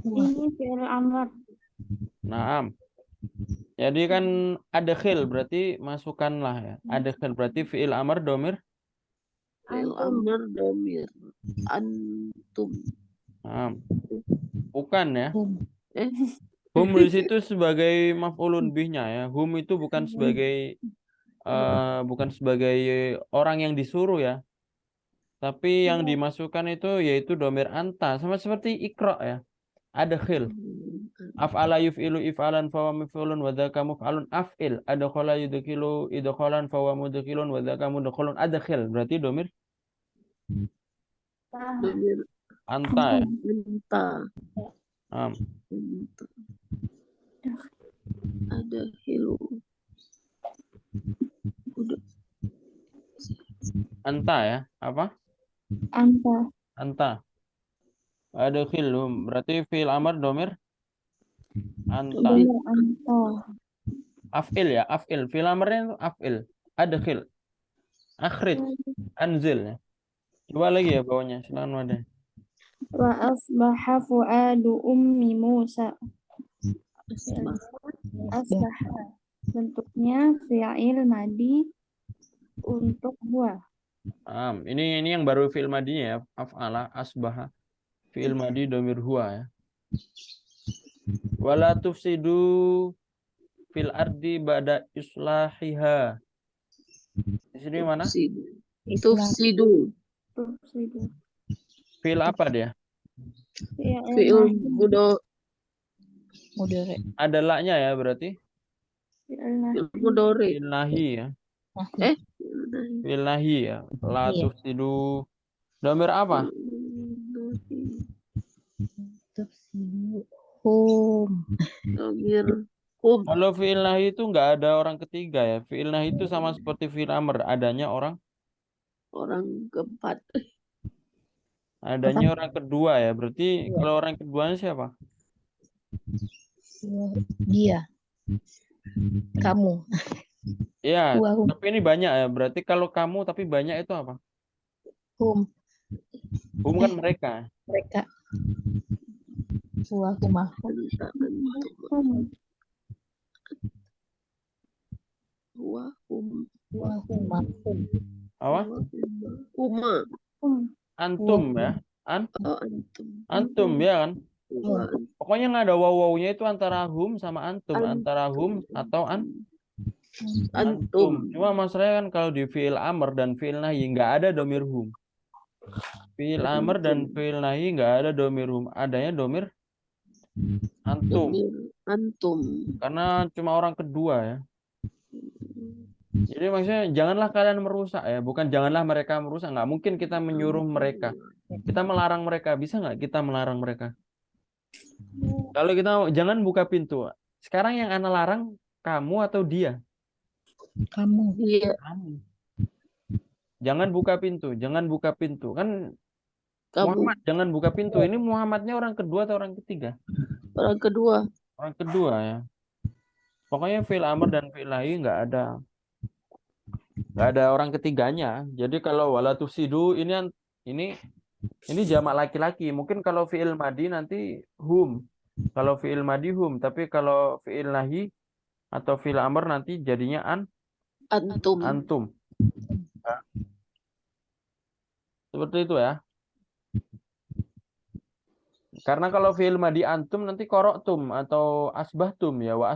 Ini fi'il amr. Naam. Jadi kan adkhil berarti masukkanlah ya. Adkhil berarti fi'il amr domir. Fi'il amr domir. Antum. Naam. Bukan ya. Eh, Hum di situ sebagai maf'ulun bihnya ya. Hum itu bukan sebagai orang yang disuruh ya. Tapi yang dimasukkan itu yaitu domir anta, sama seperti ikra ya. Adkhil. Af'ala yuf'ilu if'alan fawa maf'ulun wa dzaka maf'alun af'il. Adkhala yudkhilu idkhalan fawa mudkhilun wa dzaka mudkhilun. Adkhil berarti domir domir anta ya. anta. Naam. Ada hilu. Anta ya. Apa? Anta. Adkhilhum berarti fi'il amr domir anta. Af'il ya, af'il. Fi'il amrnya itu af'il. Adkhil. Akhrij. Anzil ya. Coba lagi ya bawahnya. Silakan Wadah. Wa asbaha fu'adu ummi Musa. Asbaha. Bentuknya fi'il madi untuk huwa. Ini yang baru fi'il madinya ya. Af'ala asbaha. Fi'il madi domir huwa ya. Wala tufsidu fil ardi ba'da islahiha. Di sini mana? Tufsidu. Fi'il apa dia? Fi'il mudhari. Ada la-nya ya berarti? mudhari. Fi'il nahi ya. Fi'il nahi ya. La tufsidu. Domir apa? Tufsidu. Hum. Domir hum. Kalau fi'il nahi itu nggak ada orang ketiga ya. Fi'il nahi itu sama seperti fi'il amr, adanya orang keempat. orang kedua ya. Berarti kalau orang keduanya siapa? Dia. Kamu. Ya, Wahum. tapi ini banyak ya. Berarti kalau kamu tapi banyak itu apa? Hum. Hum kan mereka. Mereka. Wahumah. Anta, antum, Hum. huwa, hum, Wahumah. Apa? huma. Hum. Antum ya. Oh, antum. Antum ya kan. Huwa, Pokoknya nggak ada waw-wawnya itu antara hum sama antum. Antara hum atau antum. Cuma masalahnya kan kalau di fi'il amr dan fi'il nahi nggak ada domir hum. Fi'il amr dan fi'il nahi nggak ada domir hum. Adanya domir antum. Domir antum. Karena cuma orang kedua ya. Jadi maksudnya janganlah kalian merusak ya. Bukan janganlah mereka merusak. Nggak mungkin kita menyuruh mereka. Kita melarang mereka. Bisa nggak kita melarang mereka? Kalau kita jangan buka pintu. Sekarang yang ana larang kamu atau dia? Kamu. Iya, Kamu. Jangan buka pintu. Jangan buka pintu. Kan kamu. Muhammad jangan buka pintu. Ini Muhammadnya orang kedua atau orang ketiga? Orang kedua. Orang kedua ya. Pokoknya fi'il amr dan fi'il nahi nggak ada orang ketiganya. Jadi kalau wala tufsidu ini jamak laki-laki. Mungkin kalau fi'il madi nanti hum. Kalau fi'il madi hum, tapi kalau fi'il nahi atau fi'il amr nanti jadinya Antum. antum. Seperti itu ya. Karena kalau fi'il madi antum nanti koroktum atau asbahtum ya. Wa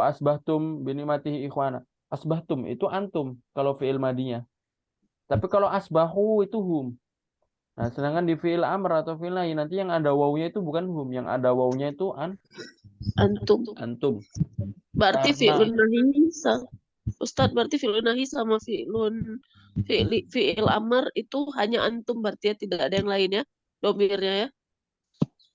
asbahtum binimatihi ikhwana. Asbahtum itu antum kalau fi'il madinya. Tapi kalau asbahu itu hum. Nah, sedangkan di fi'il amr atau fi'il nahi nanti yang ada wawunya itu bukan hum, yang ada wawunya itu Antum. antum. Berarti Karena- fi'lun nahi Ustadz, berarti fi'lun nahi sama fi'il amr itu hanya antum berarti ya, tidak ada yang lain ya domirnya ya.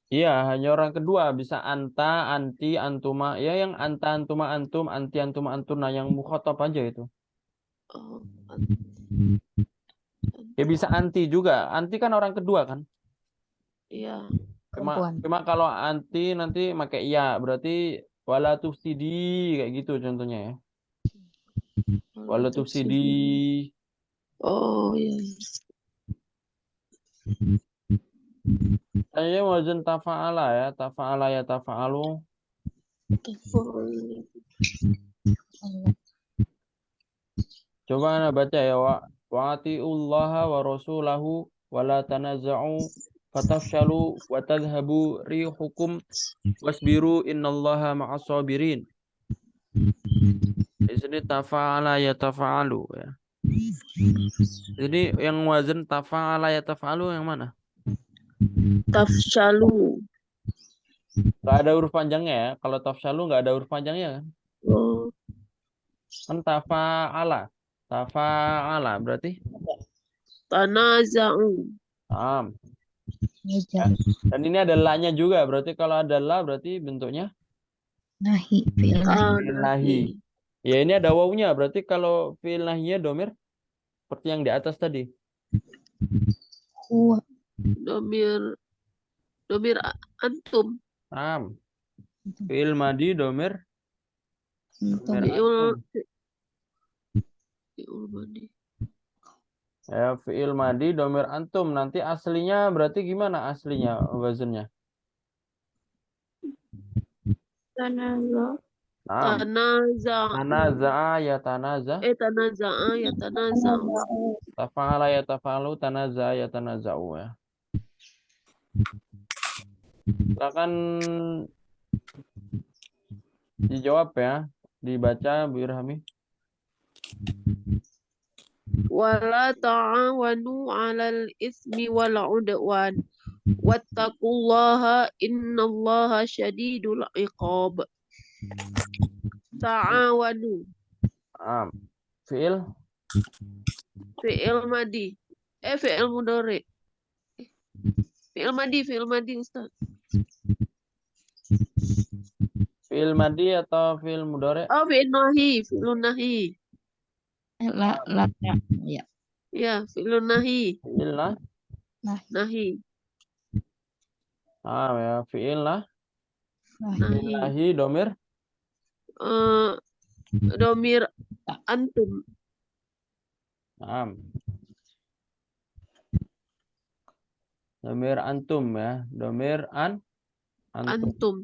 Iya, hanya orang kedua bisa anta, anti, antuma. Ya yang anta, antuma, antum, anti, antuma, antuna yang mukhatab aja itu. Oh, Ya bisa anti juga. Anti kan orang kedua kan. iya. Perempuan. Cuma kalau anti nanti pakai iya, berarti wala tufsidi kayak gitu contohnya ya. Wala tufsidi. Oh iya. Saya wazan tafa'ala ya, tafa'ala ya tafa'alu. Coba Anda baca ya wa atiullaha wa rasulahu wa la tanaza'u fatafshalu wa tadhhabu rihukum wasbiru innallaha ma'as sabirin. Di sini tafa'ala ya tafa'alu ya. Jadi yang wazan tafa'ala ya tafa'alu yang mana? Tafshalu. Gak ada huruf panjangnya ya. Kalau tafshalu nggak ada huruf panjangnya kan? Oh, Kan tafa'ala. Tafa'ala berarti tanaza'u. Meja. Dan ini ada la-nya juga. Berarti kalau ada la berarti bentuknya Nahi. Fi'il nahi. fi'il nahi. Ya ini ada wawunya. Berarti kalau fi'il nahinya domir seperti yang di atas tadi. Huwa. Domir antum. Fi'il madi domir Antum. antum. Fi'il madi. Ya, fi'il madi domir antum. Nanti aslinya berarti gimana aslinya wazannya? Tanazo. Tanaza'u. Tanaza'a ya tanaza. Tanaza'a ya tanaza'u. Tafa'ala ya tafa'alu. Tanaza'a ya tanaza'u ya. Silakan dijawab ya. Dibaca Bu Irhami. Wala ta'awanu 'alal ismi wal 'udwan. Wattaqullaha innallaha syadidul 'iqab. Ta'awanu. Fi'il Fi'il madi. Fi'il mudhari. Fi'il madi Ustaz. Fi'il madi atau fi'il mudhari? Oh, fi'ilun nahi. La ya. Ya, fi'ilun nahi. Fi'il lah. Nahi. Ya, fi'il lah. Fi'il Nahi. lahi domir. Domir antum. Naam. Domir antum ya. Domir antum. Antum.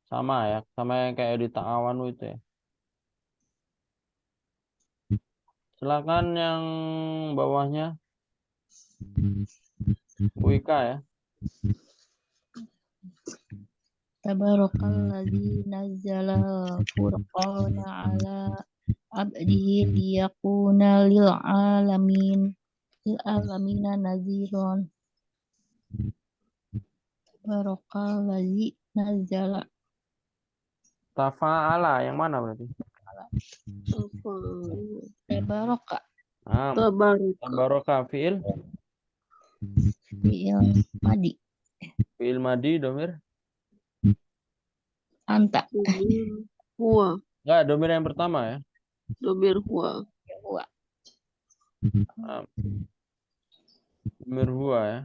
Sama ya. Sama yang kayak di ta'awanu itu ya. Silakan yang bawahnya. Wika ya. Tabarakalladzi nazzala furqana ala abdihi liyakuna lil alamina naziron. Tabarakalladzi nazzala Tafa'ala yang mana berarti? tabaraka Naam. Tabaraka. Tabaraka fi'il. fi'il madi Fi'il madi domir. anta Domir huwa. Enggak, domir yang pertama ya. Domir huwa. huwa Naam. Domir huwa ya.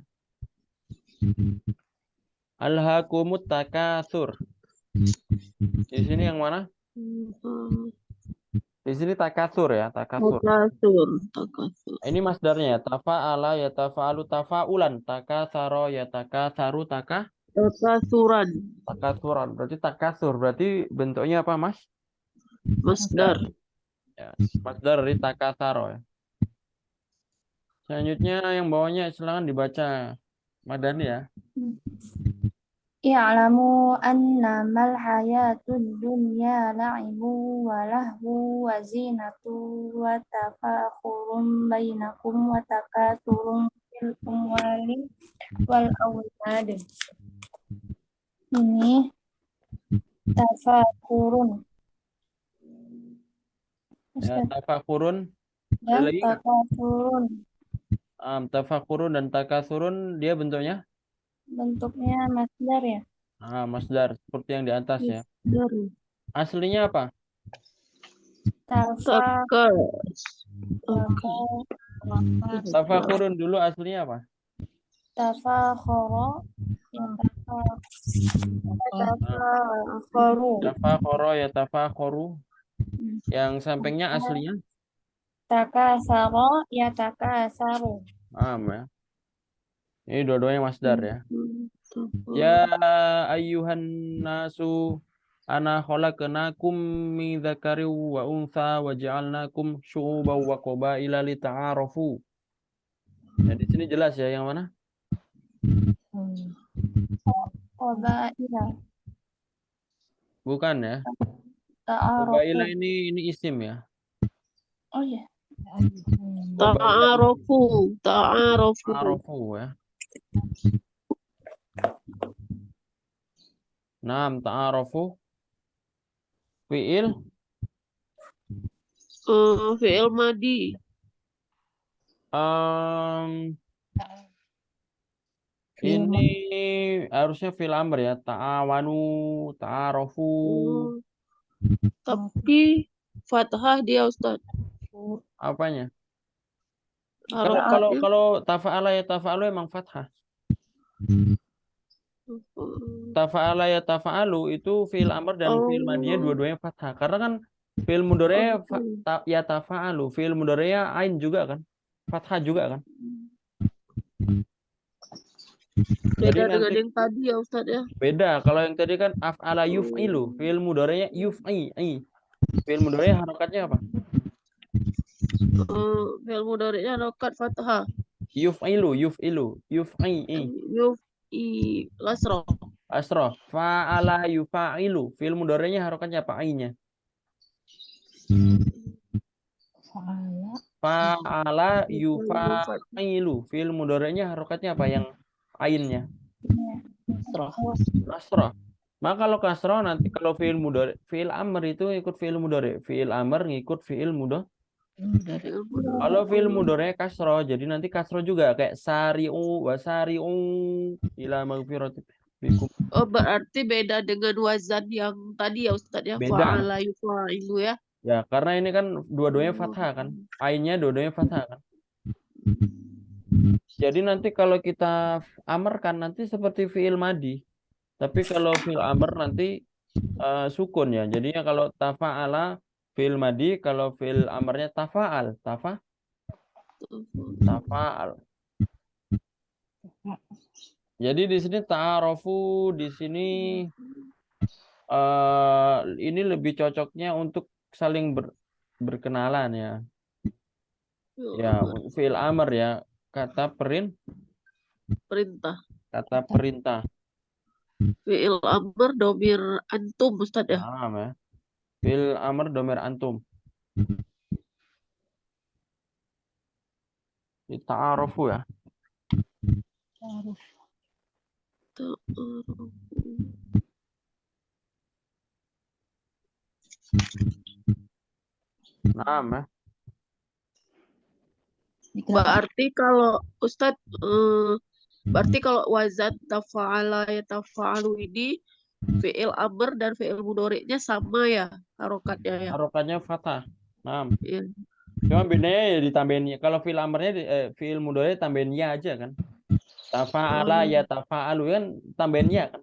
Alhaakumut takatsur. Di sini yang mana? Di sini takatsur ya, takatsur. Takasur. Ini masdarnya ya. Tafa'ala ya tafa'alu tafa'ulan. Takatsara ya takatsaru Takasuran. takatsuran. Berarti takatsur. Berarti bentuknya apa, Mas? Masdar. Ya, masdar dari takatsara ya. Selanjutnya yang bawahnya silakan dibaca Madani ya. i'lamu annamal hayatud dunya la'ibu wa lahu wa zinatu wa tafakhurun bainakum wa takasurun fil amwali wal aulad. Ini tafakurun Ya, tafakurun. dan Lagi nggak? takasurun Tafakurun dan takatsurun dia bentuknya bentuknya masdar ya. masdar seperti yang di atas ya. Dari Aslinya apa? Tafa Tafakurun dulu aslinya apa? tafakhara ya tafakharu Tafakhara ya tafakharu. Yang sampingnya aslinya takasara ya takasaru. ya. Ini dua-duanya masdar ya. Ya ayyuhan nasu ana khalaqnakum min dzakarin wa untha wa ja'alnakum syu'uban wa qabaila lita'arafu. Nah, di sini jelas ya yang mana? Qabaila Bukan ya. ta'arufu. Qabaila ini isim ya. Oh ya. Ta'arufu. Ta'arafu ya. Naam, ta'arafu. Fi'il Fi'il madi. ini harusnya fi'il amr ya. Ta'awanu, ta'arafu. Tapi fathah dia Ustaz. Apanya? Harokatnya. Kalau tafa'ala ya tafa'alu emang fathah. Tafa'ala ya tafa'alu itu fi'il amr dan fi'il madiyah dua-duanya fathah. Karena kan fi'il mudhari' ya tafa'alu, fi'il mudhari' ain juga kan. Fathah juga kan. Beda Jadi dengan nanti yang tadi ya Ustaz ya. beda. Kalau yang tadi kan af'ala yuf'ilu, fi'il mudhari'nya yuf'i. Fi'il mudhari' harokatnya apa? Fi'il mudhari'nya harokat fathah. Yuf'i. Lasroh. Asroh. Fa'ala yufa'ilu. Fi'il mudhari'nya harokatnya apa? Ainnya. Fa'ala yufa'ilu. Fi'il mudhari'nya harokatnya apa? Yang ainnya. Kasroh. Maka kalau kasroh nanti kalau fi'il mudhari', fi'il amr itu ikut fi'il mudhari'. Fi'il amr ngikut fi'il Mudhari. Fi'il mudhari. Kalau fi'il mudhari kasro, jadi nanti kasro juga kayak sari'u wasari'u ila magfiratin bikum. Oh, berarti beda dengan wazan yang tadi ya Ustadz ya. Beda. Fa'ala yufa'ilu ya. Ya, karena ini kan dua-duanya Oh. fathah kan. Ainnya dua-duanya fathah kan. Jadi nanti kalau kita amarkan nanti seperti fi'il madi. Tapi kalau fi'il amr nanti sukun ya. Jadinya kalau tafa'ala fi'il madi, kalau fi'il amrnya tafa'al. Tafa'al. Jadi di sini ta'arofu, di sini ini lebih cocoknya untuk saling berkenalan ya. Ya, fi'il amr ya, kata Perintah. kata perintah. Fi'il amr domir antum Ustadz ya. Paham ya. Fi'il amr domir antum. Ta'arofu ya. Naam ya. Berarti kalau Ustadz, berarti kalau wazan tafa'ala ya tafa'alu ini fi'il amr dan fi'il mudhari'nya sama ya harokatnya ya. Harokatnya fathah. Naam. Iya. Cuma bedanya ya ditambahin. Kalau fi'il amrnya fi'il mudhari tambahin ya aja kan. Tafa'ala ya tafa'alu kan tambahin ya kan.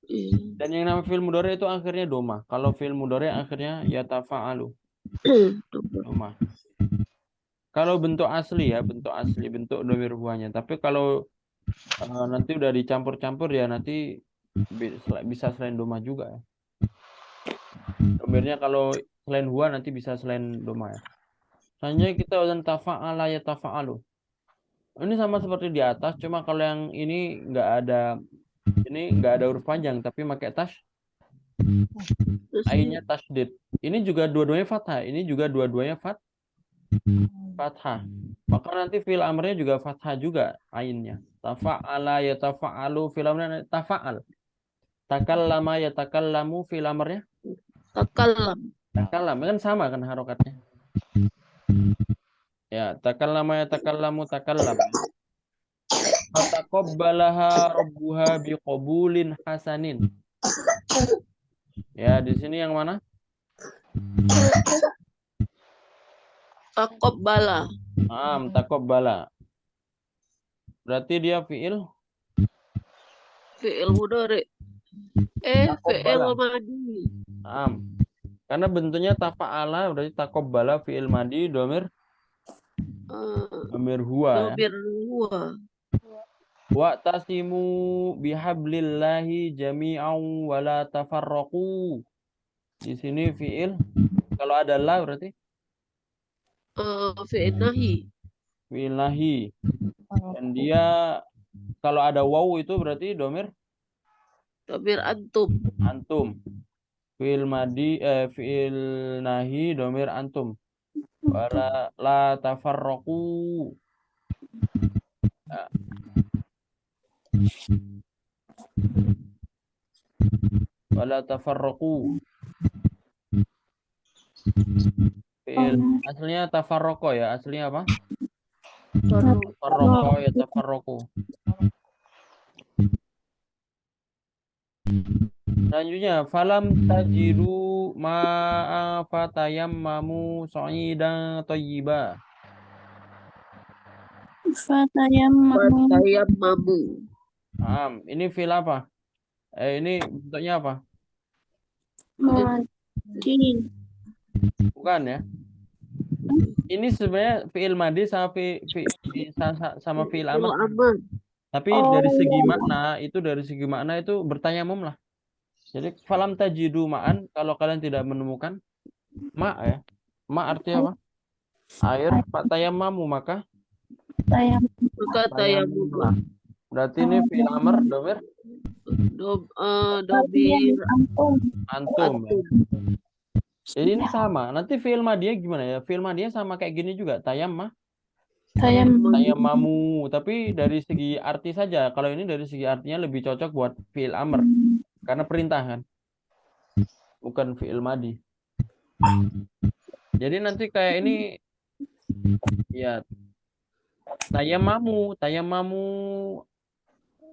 Iya. Dan yang namanya fi'il mudhari itu akhirnya doma. Kalau fi'il mudhari akhirnya ya tafa'alu. Doma. Kalau bentuk asli ya, bentuk domir buahnya. Tapi kalau nanti udah dicampur-campur ya nanti bisa selain doma juga ya. Domirnya kalau selain huwa nanti bisa selain doma ya. Selanjutnya kita wazan tafa'ala ya tafa'alu. Ini sama seperti di atas, cuma kalau yang ini nggak ada huruf panjang tapi pakai ainnya tasdid. Ini juga dua-duanya fathah, ini juga dua-duanya fathah. Maka nanti fi'il amrnya juga fathah juga ainnya. Tafa'ala ya tafa'alu, fi'il amrnya tafa'al. Takallama ya takallamu, fi'il amrnya Takallam. takallam, kan sama kan harokatnya. Ya, takallama ya takallamu takallam. Fataqabbalaha rabbuha biqabulin hasanin. Ya, di sini yang mana? Taqabbala. Taqabbala. Berarti dia fi'il Mudhari. Fi'il Taqabbala. madi. Karena bentuknya tafa'ala berarti taqabbala fi'il madi domir huwa ya. Domir huwa. Wa'tasimu bihablillahi jami'an wa la tafarraqu. Di sini fi'il kalau ada la berarti Fi'il nahi. fi'il nahi. Dan dia kalau ada waw itu berarti domir antum. antum. Fi'il madi fi'il nahi domir antum. Wala la tafarraqu. Wala tafarraqu. Fi'il aslinya tafarraqo ya, aslinya apa? Tafarraqo ya tafarraqu. Selanjutnya falam tajidu ma'a fatayammamu sa'idan thayyiba. Fatayammamu. Ini fi'il apa? Ini bentuknya apa? Madi. Bukan ya? Ini sebenarnya fi'il madi sama fi'il amr. Tapi dari segi makna itu bertayamum lah. Jadi falam tajidu ma'an, kalau kalian tidak menemukan ma ya. Ma artinya apa? Air, fatayammamu maka Tayamum. Berarti ini fi'il amr domir Domir antum ya. Jadi ini sama. Nanti fi'il madiyah gimana ya? Fi'il madiyah sama kayak gini juga. Tayammamu. Tapi dari segi arti saja. Kalau ini dari segi artinya lebih cocok buat fi'il amr. Karena perintah kan. Bukan fi'il madi. Jadi nanti kayak ini Ya, tayammamu,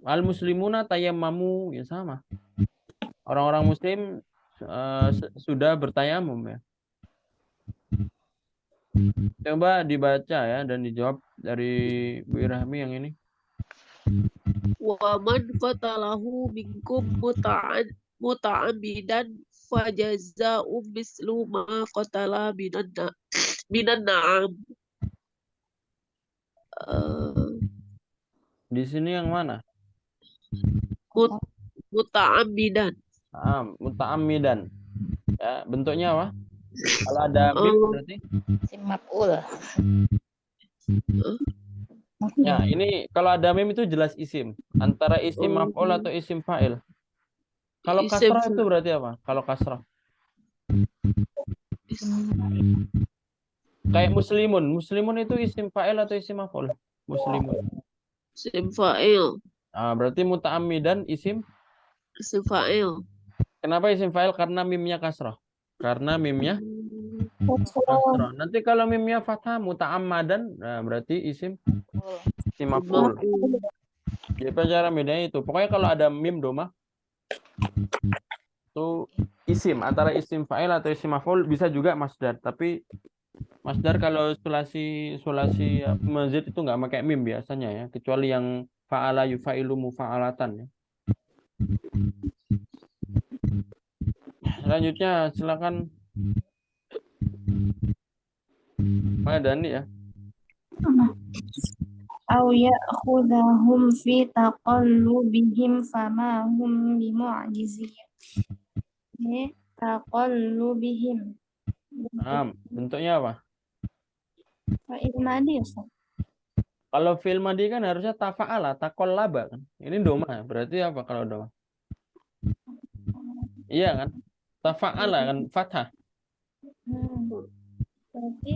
al muslimuna tayammamu ya sama. Orang-orang muslim sudah bertayamum ya. Coba dibaca ya dan dijawab dari Bu Irhami yang ini. Wa man qatalahu minkum muta'ammidan fajaza'u mislu ma qatala minan na'am. Di sini yang mana? Muta'ammidan. Muta'ammidan. Ya, bentuknya apa? Kalau ada mim berarti? Isim maf'ul. Ya, ini kalau ada mim itu jelas isim. Antara isim maf'ul atau isim fa'il. Kalau Isim kasrah itu berarti apa? Kalau kasrah. Kayak muslimun. Muslimun itu isim fa'il atau isim maf'ul? Muslimun. isim fa'il. Berarti muta'ammidan isim. Isim fa'il. Kenapa isim fa'il? Karena mimnya kasrah. Karena mimnya Kasrah. kasrah. Nanti kalau mimnya fathah muta'ammadan, berarti isim maf'ul. Jadi cara bedanya itu. Pokoknya kalau ada mim domah itu isim, antara isim fa'il atau isim maf'ul, bisa juga masdar. Tapi masdar kalau sulasi mazid itu nggak pakai mim biasanya ya, kecuali yang fa'ala yufa'ilu mufa'alatan ya. Selanjutnya silakan Pak Dani ya. Au ya'khudahum fi taqallubihim fama hum bimu'jizin. Taqallubihim. Bentuknya apa? Fa'il madi, Ustaz. Kalau fi'il madi kan harusnya tafa'ala, taqallaba kan. Ini doma, berarti apa kalau doma? Iya kan? Tafa'ala kan fathah. Berarti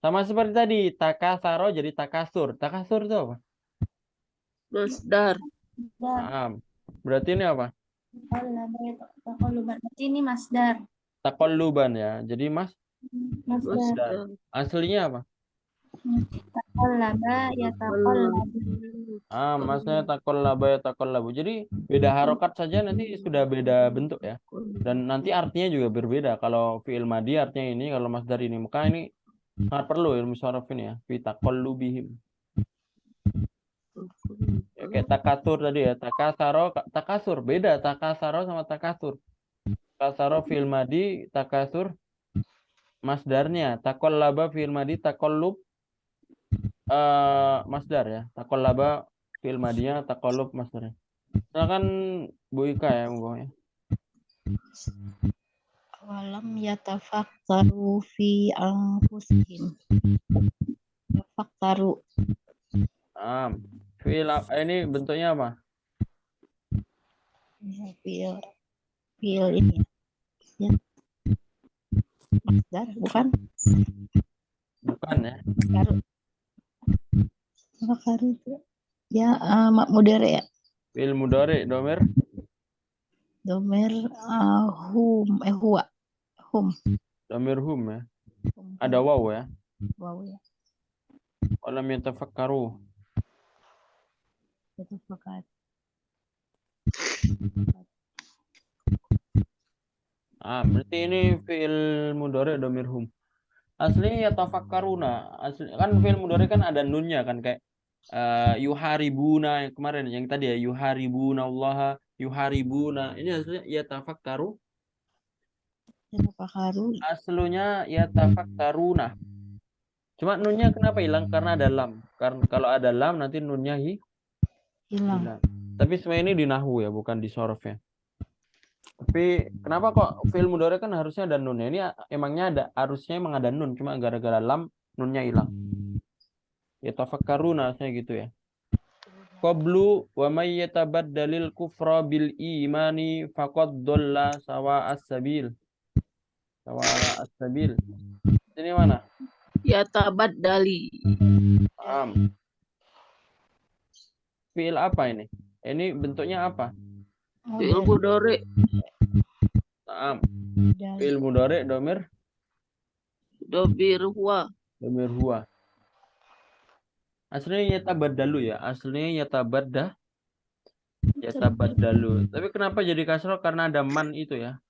Sama seperti tadi, takasaro jadi takasur. Takasur itu apa? Masdar. Berarti ini apa? taqalluban. Berarti ini masdar. Taqalluban ya. Jadi masdar. Aslinya apa? Taqallaba ya taqallabu. Maksudnya taqallaba ya taqallabu. Jadi beda harokat saja nanti sudah beda bentuk ya. Dan nanti artinya juga berbeda. Kalau fi'il madi artinya ini, kalau masdar ini. Maka ini sangat perlu ilmu sharaf ini ya. Fi taqallubihim. Ya, kayak takatur tadi ya. Takasur. Beda takasaro sama takasur. Takasaro fi'il madi, takasur masdarnya. Taqallaba fi'il madi, taqallub masdar ya. Taqallaba fi'il madinya, taqallub masdarnya. Silakan Bu Ika ya, ya. Walam yatafakkaru fi anfusihim. Tafakkaru. Ini bentuknya apa? Fi'il ini ya. Masdar bukan? Bukan ya. Tafakkaru itu ya mudhari ya. Fi'il mudhari domir huwa. Hum. Domir hum ya. Ada waw ya. Waw ya. Walam yatafakkaru. Berarti ini fi'il mudhari domir hum. Aslinya yatafakkaruna. Kan fi'il mudhari kan ada nunnya kan, kayak yuharibuna yang kemarin, yang tadi ya, yuharibuna Allah, yuharibuna. Ini aslinya yatafakkaru. Aslunya yatafakkaruna. Cuma nunnya kenapa hilang? Karena ada lam. Karena kalau ada lam nanti nunnya hilang. Tapi sebenarnya ini di nahwu ya, bukan di shorof ya. Tapi kenapa kok fi'il mudhari kan harusnya ada nunnya? Ini emangnya harusnya emang ada nun, cuma gara-gara lam nunnya hilang. Yatafakkaruna saya gitu ya. Qablu wa may yatabaddalil kufra bil imani faqad dhalla sawa'as sabil. Sawa'as sabil. Ini mana? Yatabaddali. Fi'il apa ini? Ini bentuknya apa? Fi'il mudhari. Fi'il mudhari domir Domir huwa. Domir huwa. Aslinya yatabaddalu ya. Aslinya yatabaddalu. Tapi kenapa jadi kasroh? Karena ada man itu ya.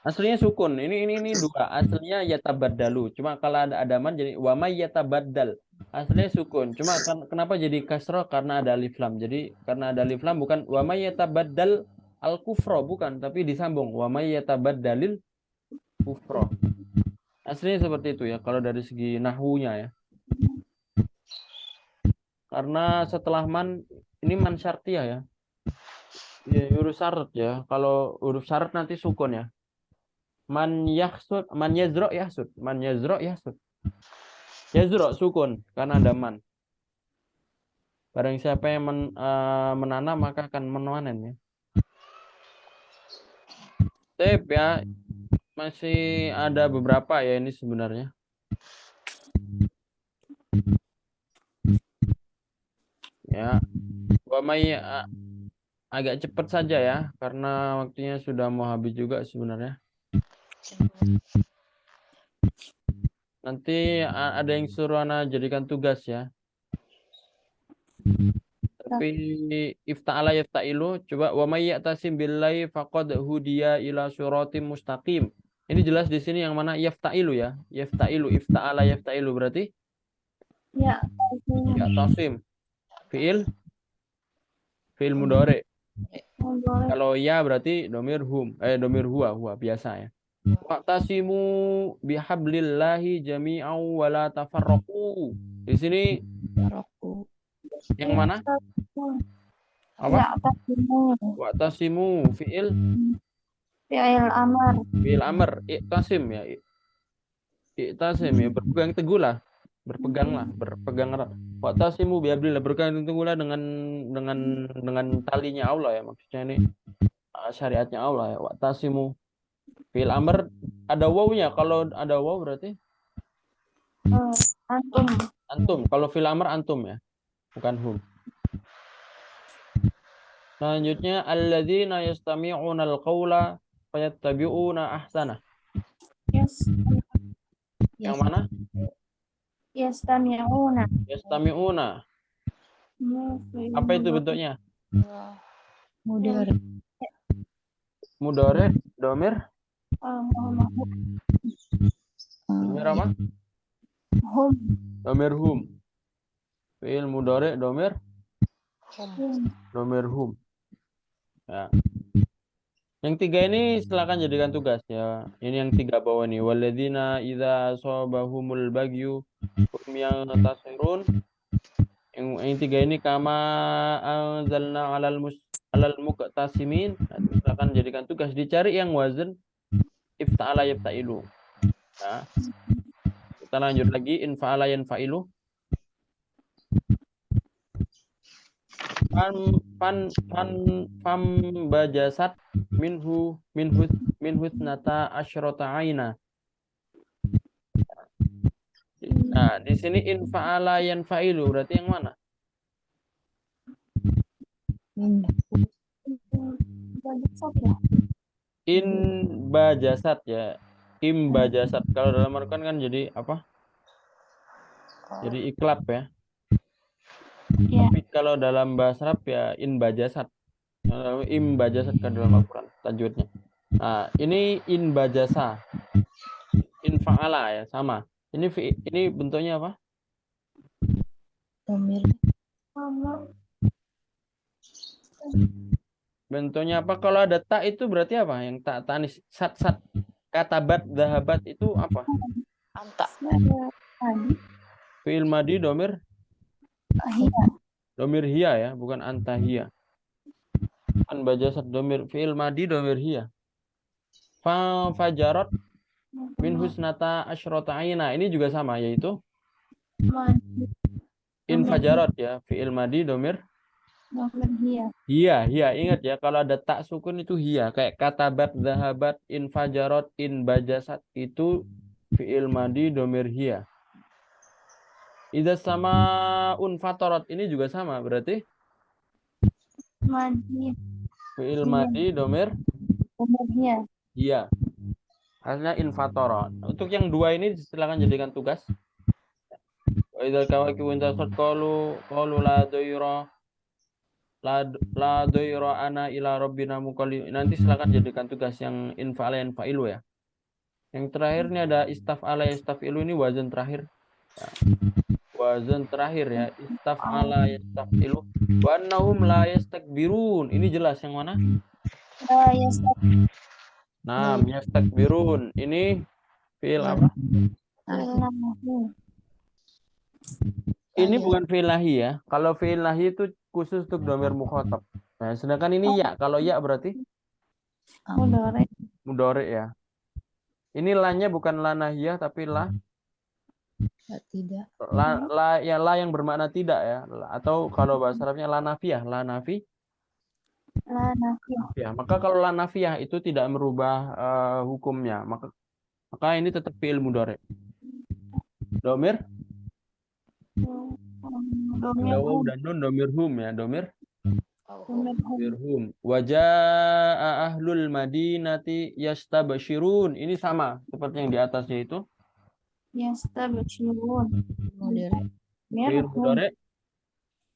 Aslinya sukun. Ini dua. Aslinya yatabaddalu. Cuma kalau ada man jadi wa may yatabaddal. Aslinya sukun. Cuma kenapa jadi kasroh? Karena ada alif lam. Jadi karena ada alif lam bukan wa may yatabaddal al kufro, bukan, tapi disambung wa may yatabaddalil kufro. Aslinya seperti itu ya kalau dari segi nahwunya ya. Karena setelah man ini man syartiyah ya. Ya, huruf syarat ya. Kalau huruf syarat nanti sukun ya. Man yahsud, man yazro yahsud, man yazro yahsud. Yazro sukun karena ada man. Barang siapa yang menanam maka akan memanen ya. Tip ya. Masih ada beberapa ya ini sebenarnya. Ya. Agak cepat saja ya karena waktunya sudah mau habis juga sebenarnya. Nanti ada yang suruh ana jadikan tugas ya. Tapi ifta'ala yafta'ilu, coba wa may ya'tasim billahi faqad hudiya ila siratim mustaqim. Ini jelas di sini yang mana yafta'ilu ya. Yafta'ilu, ifta'ala yafta'ilu berarti Ya. ya'tasim. Fi'il mudhari. Boleh. Kalau ya berarti domir huwa biasa ya. Wa'tasimu bihablillahi jami'an wa la tafarraqu. Di sini Baroku. yang mana? Apa? Ya, tasimu. Wa'tasimu fi'il Fi'il amr, amar. i'tasim ya. I'tasim ya, berpegang teguhlah. Berpeganglah. Wa'tasimu bihablillah, berpegang teguhlah dengan talinya Allah ya. Maksudnya ini syariatnya Allah ya. Wa'tasimu fi'il amr ada wawnya. Kalau ada waw berarti Antum. antum. Kalau fi'il amr antum ya. Bukan hum. Selanjutnya alladzina yastami'una al-qaula fayattabi'una ahsanah. Yes. Yang mana? Yastami'una. Yastami'una. Apa itu bentuknya? Mudhari. Mudhari, domir, domir apa? Hum. Domir hum. Fi'il mudhari, domir hum. Ya. Yang tiga ini silakan jadikan tugas ya. Ini yang tiga bawah nih. Walladzina idza asabahumul bagyu hum yantasirun. Yang tiga ini kama anzalna alal muqtasimin. Silakan jadikan tugas, dicari yang wazan ifta'ala yafta'ilu. Ya. Kita lanjut lagi infa'ala yanfa'ilu. Fam bajasat minhu nata asyrata aina. Nah, di sini in fa'ala yanfa'ilu berarti yang mana? In bajasat ya. Im bajasat. Kalau dalam Al-Qur'an kan jadi apa? Jadi iklab ya. Ya. Tapi kalau dalam bahasa Arab ya in bajasat. Im bajasat kan dalam Al-Qur'an tajwidnya. Nah, ini in bajasa. In fa'ala ya, sama. Ini bentuknya apa? Domir. Bentuknya apa? Kalau ada tak itu berarti apa? Yang tak tanis sat. Katabat dahabat itu apa? Anta. Fi'il madi domir hiya ya, bukan antahia. An bajasat domir fi'il madi domir hiya. Fajarat min husnata asyrata aina. Ini juga sama yaitu in fajarat ya, fi'il madi domir hiya. Ingat ya, kalau ada tak sukun itu hiya. Kayak katabat dahabat, in fajarat, in bajasat itu fi'il madi domir hiya. Idza sama fatarat ini juga sama berarti fi'il madi domir hiya. Hasilnya infatara. Untuk yang dua ini silakan jadikan tugas. Wa idzal kawakibu intasat qalu la doyra ana ila rabbina muqalli. Nanti silakan jadikan tugas yang infa'ala yanfa'ilu ya. Yang terakhir ini ada istaf'ala yastafilu, ini wazan terakhir. Ya. Wazan terakhir ya, istaf'ala yastafilu. Wa annahum la yastakbirun. Ini jelas yang mana? La yastakbirun. Nah, yastakbirun. Ini fi'il apa? Ini bukan fi'il lahi ya. Kalau fi'il lahi itu khusus untuk dhamir mukhatab. Nah, sedangkan ini ya. Kalau ya berarti Mudhari. mudhari ya. Ini la-nya bukan la nahiyah tapi la Tidak. la yang bermakna tidak ya. Atau kalau bahasa Arabnya la nafiyah, la nafi. La nafiyah. Ya, maka kalau la nafiyah itu tidak merubah hukumnya. Maka ini tetap fi'il mudhari. Dhamir Domir waw hum. dan nun dhamir hum ya, dhamir Domir hum. Birhum. Wajaa ahlul madinati yastabshirun. Ini sama seperti yang di atasnya itu. Yastabshirun. Mudhari. Fi'il Mirhum. mudhari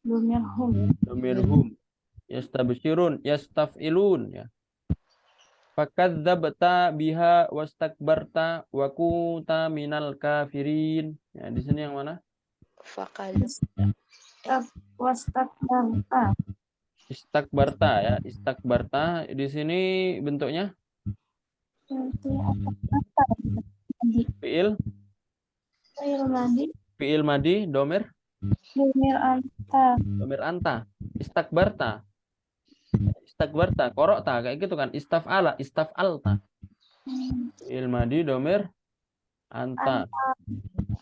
Domir hum. dhamirhum. Yastabshirun, yastaf'ilun ya. Fakadzabta biha wastakbarta wa kunta minal kafirin. Ya, di sini yang mana? Wastakbarta. Istakbarta ya, istakbarta. Di sini bentuknya Nanti apa? fi'il Fi'il madi. dhamir Domir anta. dhamir anta. Istakbarta. Istakbarta, korokta, kayak gitu kan. Istaf'ala, istaf'alta. Fi'il madi dhamir anta.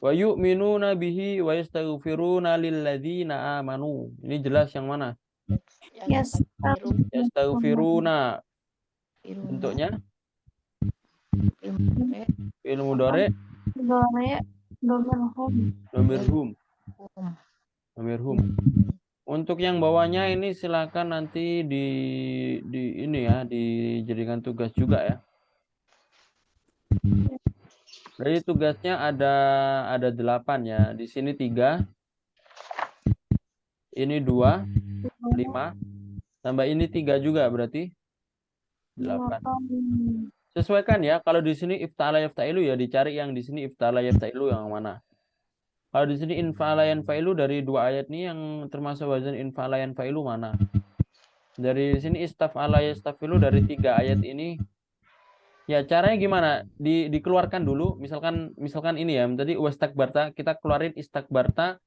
Wa yu'minuna bihi wa yastaghfiruna lilladzina amanu. Ini jelas yang mana? Yastaghfiruna. Bentuknya fi'il mudhari Domir hum. dhamirhum. Dhamirhum. Untuk yang bawahnya ini silakan nanti di ini ya, dijadikan tugas juga ya. Jadi tugasnya ada 8 ya. Di sini 3. Ini 2, 5. Tambah ini 3 juga berarti 8. Sesuaikan ya. Kalau di sini ifta'ala yaftailu ya dicari yang di sini ifta'ala yaftailu yang mana. Kalau di sini infa'ala yanfa'ilu dari 2 ayat ini yang termasuk wazan infa'ala yanfa'ilu mana? Dari sini istaf'ala yastafilu dari 3 ayat ini. Ya caranya gimana? Dikeluarkan dulu. Misalkan ini ya. Tadi wastakbarta, kita keluarin istakbarta.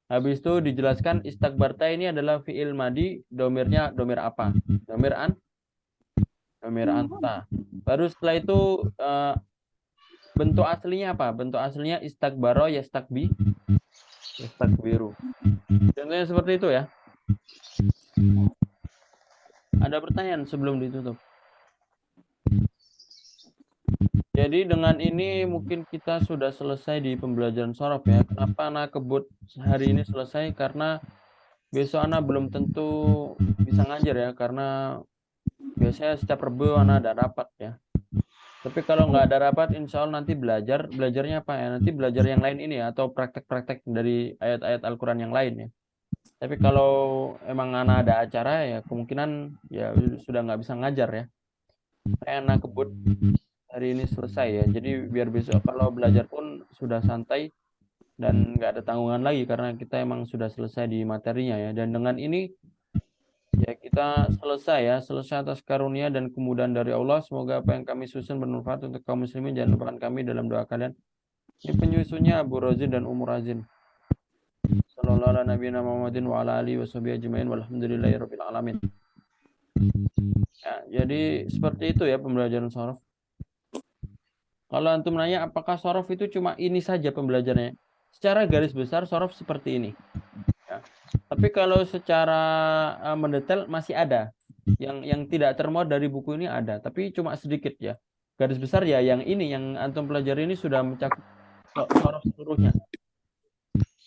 Habis itu dijelaskan istakbarta ini adalah fi'il madi, domirnya domir apa? Domir anta. Baru setelah itu bentuk aslinya apa? Bentuk aslinya istakbaro yastakbiru. Contohnya seperti itu ya. Ada pertanyaan sebelum ditutup? Jadi dengan ini mungkin kita sudah selesai di pembelajaran shorof ya. Kenapa anak kebut hari ini selesai? Karena besok anak belum tentu bisa ngajar ya. Karena biasanya setiap Rabu anak ada rapat ya. Tapi kalau nggak ada rapat, insya Allah nanti belajarnya apa ya? Nanti belajar yang lain ini ya, atau praktek-praktek dari ayat-ayat Al-Quran yang lain ya. Tapi kalau emang anak ada acara ya, kemungkinan ya sudah nggak bisa ngajar ya. Saya anak kebut hari ini selesai ya. Jadi biar besok kalau belajar pun sudah santai dan nggak ada tanggungan lagi karena kita emang sudah selesai di materinya ya. Dan dengan ini ya kita selesai atas karunia dan kemudahan dari Allah. Semoga apa yang kami susun bermanfaat untuk kaum muslimin. Jangan lupakan kami dalam doa kalian. Ini penyusunnya Abu Razin dan Umur Razin. Sallallahu ala nabiyina Muhammadin wa ala alihi wa sahbihi ajma'in walhamdulillahirabbil alamin. Ya, jadi seperti itu ya pembelajaran shorof. Kalau antum nanya apakah shorof itu cuma ini saja pembelajarannya? Secara garis besar shorof seperti ini. Ya. Tapi kalau secara mendetail masih ada yang tidak termuat dari buku ini ada, tapi cuma sedikit ya. Garis besar ya yang ini yang antum pelajari ini sudah mencakup shorof seluruhnya.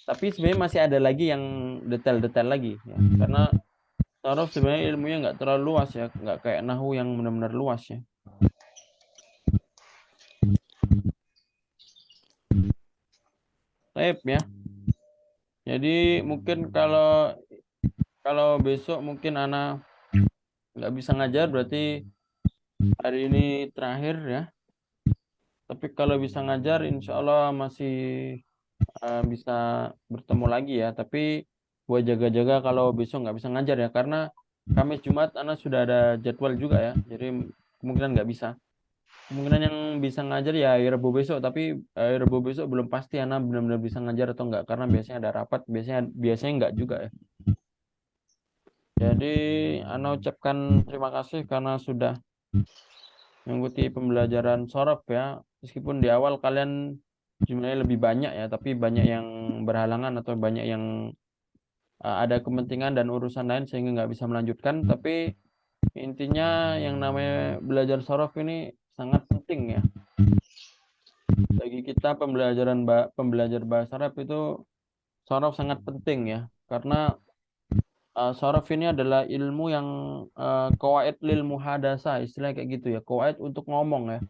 Tapi sebenarnya masih ada lagi yang detail-detail lagi ya. Karena shorof sebenarnya ilmunya nggak terlalu luas ya, nggak kayak nahwu yang benar-benar luas ya. gaib ya. Jadi mungkin kalau besok mungkin Ana nggak bisa ngajar, berarti hari ini terakhir ya. Tapi kalau bisa ngajar, insya Allah masih bisa bertemu lagi ya. Tapi buat jaga-jaga kalau besok nggak bisa ngajar ya, karena Kamis Jumat Ana sudah ada jadwal juga ya. Jadi kemungkinan nggak bisa. Kemungkinan yang bisa ngajar ya hari Rabu besok, tapi hari Rabu besok belum pasti Ana benar-benar bisa ngajar atau enggak, karena biasanya ada rapat, biasanya enggak juga ya. Jadi Ana ucapkan terima kasih karena sudah mengikuti pembelajaran sorof ya. Meskipun di awal kalian jumlahnya lebih banyak ya, tapi banyak yang berhalangan atau banyak yang ada kepentingan dan urusan lain sehingga nggak bisa melanjutkan. Tapi intinya yang namanya belajar sorof ini sangat penting ya. Bagi kita pembelajar bahasa Arab itu sorof sangat penting ya, karena sorof ini adalah ilmu yang qawaid lil muhadasa, istilah kayak gitu ya, qawaid untuk ngomong ya.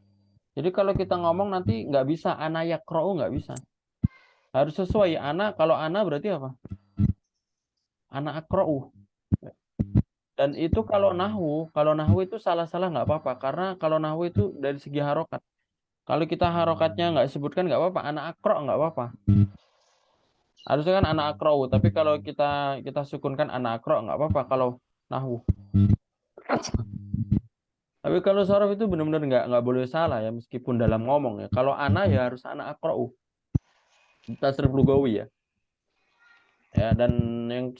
Jadi kalau kita ngomong nanti nggak bisa ana yaqra'u, nggak bisa, harus sesuai. Kalau ana berarti apa? Ana aqra'u. Dan itu kalau nahwu itu salah-salah nggak apa-apa, karena kalau nahwu itu dari segi harokat. Kalau kita harokatnya nggak sebutkan nggak apa-apa, ana aqra' nggak apa-apa. Harusnya kan ana aqra'u, tapi kalau kita sukunkan ana aqra' nggak apa-apa kalau nahwu. Tapi kalau sorof itu benar-benar nggak boleh salah ya, meskipun dalam ngomong ya. Kalau ana ya harus ana aqra'u. Tasrif lugawi ya. Ya, dan yang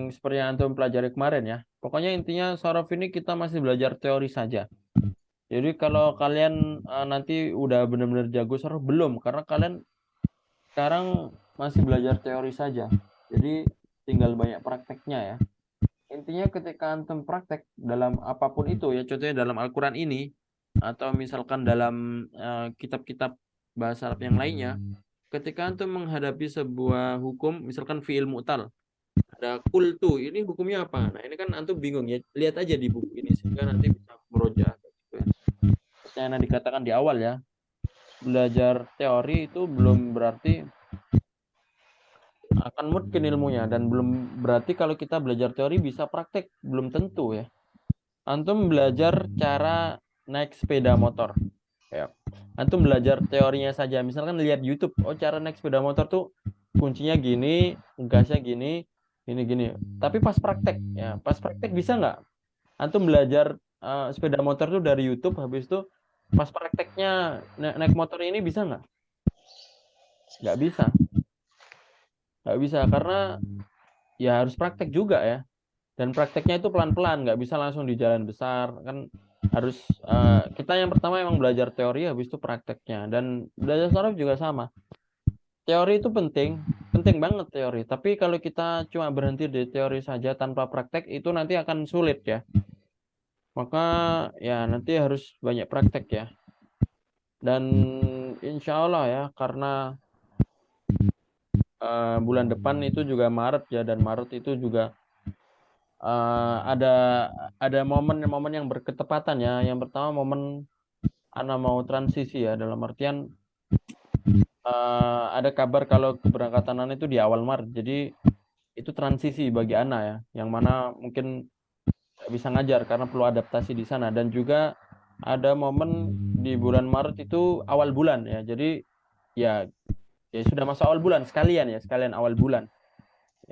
seperti yang antum pelajari kemarin ya. Pokoknya intinya sorof ini kita masih belajar teori saja. Jadi kalau kalian nanti udah benar-benar jago sorof, belum, karena kalian sekarang masih belajar teori saja. Jadi tinggal banyak prakteknya ya. Intinya ketika antum praktek dalam apapun itu ya, contohnya dalam Al-Quran ini, atau misalkan dalam kitab-kitab bahasa Arab yang lainnya, ketika antum menghadapi sebuah hukum, misalkan fi'il mu'tal, ada kultu, ini hukumnya apa? Nah ini kan antum bingung ya, lihat aja di buku ini sehingga nanti bisa meroja gitu ya. Yang dikatakan di awal ya, belajar teori itu belum berarti akan mungkin ilmunya, dan belum berarti kalau kita belajar teori bisa praktek, belum tentu ya. Antum belajar cara naik sepeda motor ya, antum belajar teorinya saja, misalkan lihat YouTube, oh cara naik sepeda motor tuh kuncinya gini, gasnya gini, gini, tapi pas praktek bisa nggak antum belajar sepeda motor tuh dari YouTube, habis itu pas prakteknya naik motor ini bisa nggak? Nggak bisa, karena ya harus praktek juga ya, dan prakteknya itu pelan-pelan, nggak bisa langsung di jalan besar kan. Harus kita yang pertama emang belajar teori, habis itu prakteknya. Dan belajar sorof juga sama, teori itu penting banget teori, tapi kalau kita cuma berhenti di teori saja tanpa praktek, itu nanti akan sulit ya. Maka ya nanti harus banyak praktek ya. Dan insya Allah ya, karena bulan depan itu juga Maret ya, dan Maret itu juga ada momen-momen yang berketepatan ya. Yang pertama momen Ana mau transisi ya, dalam artian ada kabar kalau keberangkatan Ana itu di awal Maret. Jadi itu transisi bagi Ana ya, yang mana mungkin nggak bisa ngajar karena perlu adaptasi di sana. Dan juga ada momen di bulan Maret itu awal bulan ya. Jadi ya sudah masuk awal bulan sekalian awal bulan.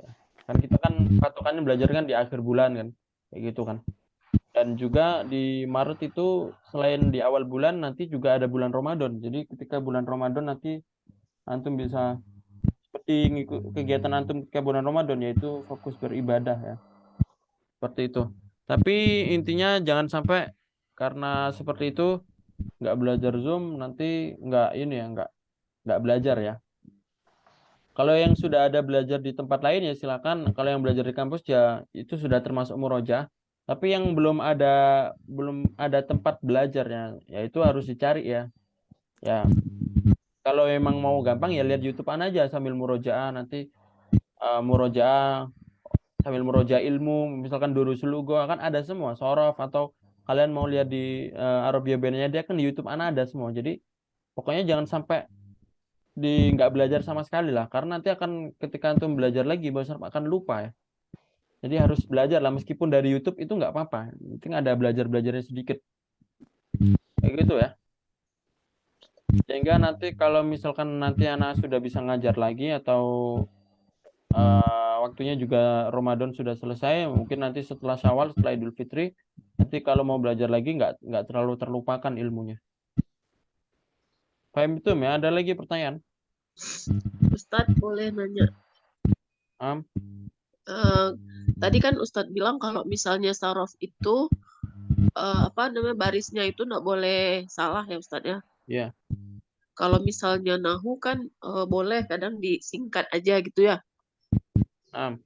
Ya. Kan kita kan patokannya belajar kan di akhir bulan kan, kayak gitu kan. Dan juga di Maret itu selain di awal bulan, nanti juga ada bulan Ramadan. Jadi ketika bulan Ramadan nanti antum bisa seperti ngikut kegiatan antum ketika bulan Ramadan, yaitu fokus beribadah ya. Seperti itu. Tapi intinya jangan sampai karena seperti itu nggak belajar Zoom, nanti nggak belajar ya. Kalau yang sudah ada belajar di tempat lain ya silakan. Kalau yang belajar di kampus ya itu sudah termasuk murojaah. Tapi yang belum ada tempat belajarnya, ya itu harus dicari ya. Ya, kalau emang mau gampang ya lihat YouTube-an aja sambil murojaah, nanti murojaah sambil murojaah ilmu, misalkan Durusul Lugha kan ada semua, sorof, atau kalian mau lihat di Arabia Benya dia kan di YouTube-an ada semua. Jadi pokoknya jangan sampai nggak belajar sama sekali lah, karena nanti akan ketika antum belajar lagi bahasa Arab akan lupa ya. Jadi harus belajar lah, meskipun dari YouTube itu nggak apa-apa, yang penting ada belajarnya sedikit kayak gitu ya. Sehingga nanti kalau misalkan nanti anak sudah bisa ngajar lagi atau waktunya juga Ramadan sudah selesai, mungkin nanti setelah Syawal, setelah Idul Fitri, nanti kalau mau belajar lagi nggak terlalu terlupakan ilmunya. Paham itu ya? Ada lagi pertanyaan? Ustadz boleh nanya. Am? Tadi kan Ustadz bilang kalau misalnya sorof itu apa namanya barisnya itu nggak boleh salah ya Ustadz ya. Ya. Kalau misalnya nahu kan boleh kadang disingkat aja gitu ya. Am.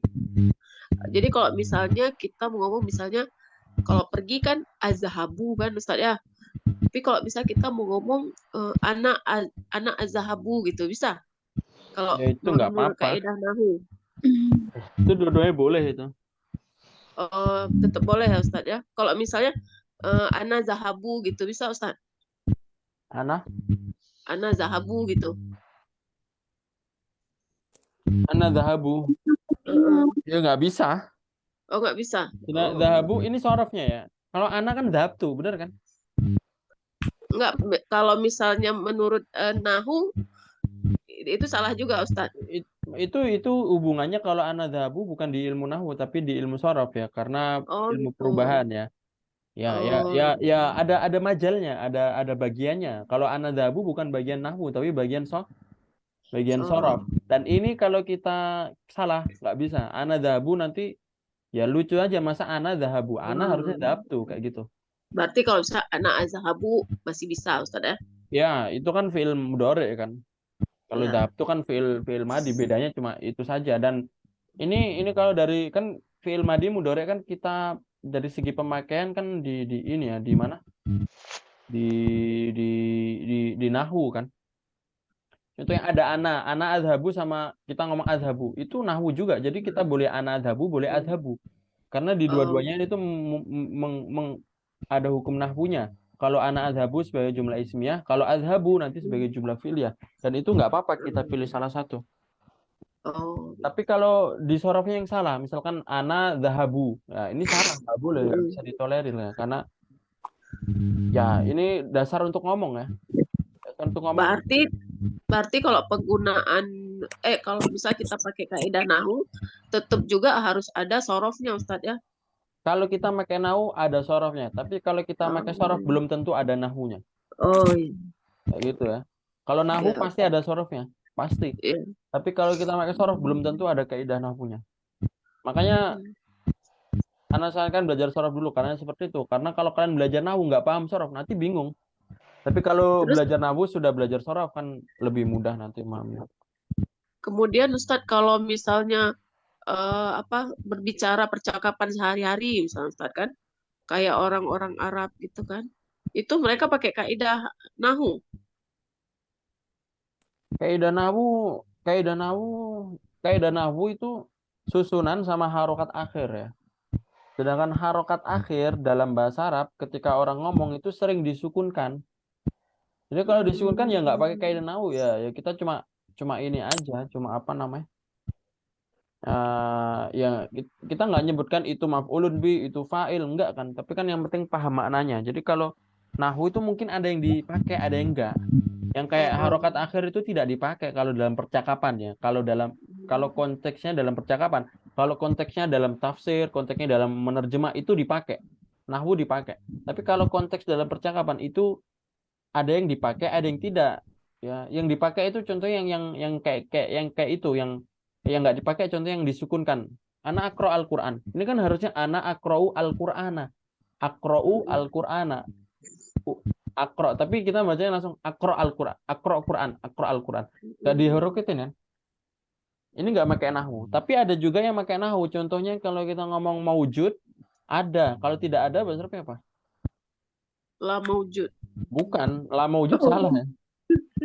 Jadi kalau misalnya kita mau ngomong misalnya kalau pergi kan azhabu kan Ustadz ya. Tapi kalau misalnya kita mau ngomong anak azhabu gitu bisa. Kalau Ya itu nggak menurut apa-apa. kaidah nahu. Itu dua-duanya boleh itu. Tetap boleh ya Ustadz ya. Kalau misalnya ana zahabu gitu bisa Ustadz. Ana Zahabu gitu. zahabu. Ya nggak bisa. Oh nggak bisa. Tidak, zahabu ini sorofnya ya. Kalau ana kan zahabtu, benar kan? Enggak, kalau misalnya menurut nahu itu salah juga Ustadz. Itu hubungannya kalau ana zahabu bukan di ilmu nahwu tapi di ilmu sorof ya, karena ilmu Gitu. perubahan ya. Ya, ada majalnya, ada bagiannya. Kalau ana zahabu bukan bagian nahwu tapi bagian sorof. Dan ini kalau kita salah nggak bisa. Ana zahabu nanti ya lucu aja, masa ana zahabu. Ana harusnya zahabtu kayak gitu. Berarti kalau misalnya anak zahabu masih bisa Ustadz ya. Ya, itu kan fi'il mudhari kan. Kalau Ya. zahabtu kan fi'il madi, bedanya cuma itu saja. Dan ini kalau dari kan fi'il madi mudhari kan kita dari segi pemakaian kan di ini ya, di mana? Di nahwu kan. Itu yang ada ana azhabu sama kita ngomong azhabu. Itu nahwu juga. Jadi kita boleh ana azhabu, boleh azhabu. Karena di dua-duanya itu ada hukum nahwunya. Kalau ana azhabu sebagai jumlah ismiyah, kalau azhabu nanti sebagai jumlah fi'liyah. Dan itu nggak apa-apa kita pilih salah satu. Tapi kalau di sorofnya yang salah, misalkan ana zahabu, nah ini salah, nggak boleh, nggak bisa ditolerir ya, karena ya ini dasar untuk ngomong ya, dasar untuk ngomong. Berarti kalau penggunaan kalau misalnya kita pakai kaidah nahu, tetap juga harus ada sorofnya Ustadz ya. Kalau kita pakai nahwu ada sorofnya, tapi kalau kita pakai sorof belum tentu ada nahwunya. Oh iya. Kayak gitu ya. Kalau nahwu pasti ada sorofnya, pasti. Iya. Tapi kalau kita pakai sorof belum tentu ada kaidah nahwunya. Makanya anak saya kan belajar sorof dulu karena seperti itu. Karena kalau kalian belajar nahwu nggak paham sorof nanti bingung. Tapi kalau belajar nahwu sudah belajar sorof kan lebih mudah nanti memahami. Kemudian Ustadz kalau misalnya berbicara percakapan sehari-hari misalnya Ustadz kan kayak orang-orang Arab gitu kan. Itu mereka pakai kaidah nahu. Kaidah nahwu itu susunan sama harokat akhir ya. Sedangkan harokat akhir dalam bahasa Arab ketika orang ngomong itu sering disukunkan. Jadi kalau disukunkan ya nggak pakai kaidah nahwu ya kita cuma ini aja, cuma apa namanya? Ya kita nggak nyebutkan itu maf'ulun bi, itu fa'il, enggak kan? Tapi kan yang penting paham maknanya. Jadi kalau nahwu itu mungkin ada yang dipakai, ada yang enggak. Yang kayak harokat akhir itu tidak dipakai kalau dalam percakapan ya. Kalau konteksnya dalam percakapan, kalau konteksnya dalam tafsir, konteksnya dalam menerjemah itu dipakai. Nahwu dipakai. Tapi kalau konteks dalam percakapan itu ada yang dipakai, ada yang tidak. Ya, yang dipakai itu contohnya yang kayak itu yang nggak dipakai contohnya yang disukunkan. Ana akro Al-Qur'an. Ini kan harusnya ana akrou Al-Qur'ana. Akrou Al-Qur'ana. Akro, tapi kita bacanya langsung akro Al-Qur'an, akro Quran, akro Al-Qur'an. Gak diharoketin kan? Ini nggak pakai nahwu. Tapi ada juga yang pakai nahwu. Contohnya kalau kita ngomong maujud, ada. Kalau tidak ada bahasa Arabnya apa? La maujud. Bukan, la maujud salah ya.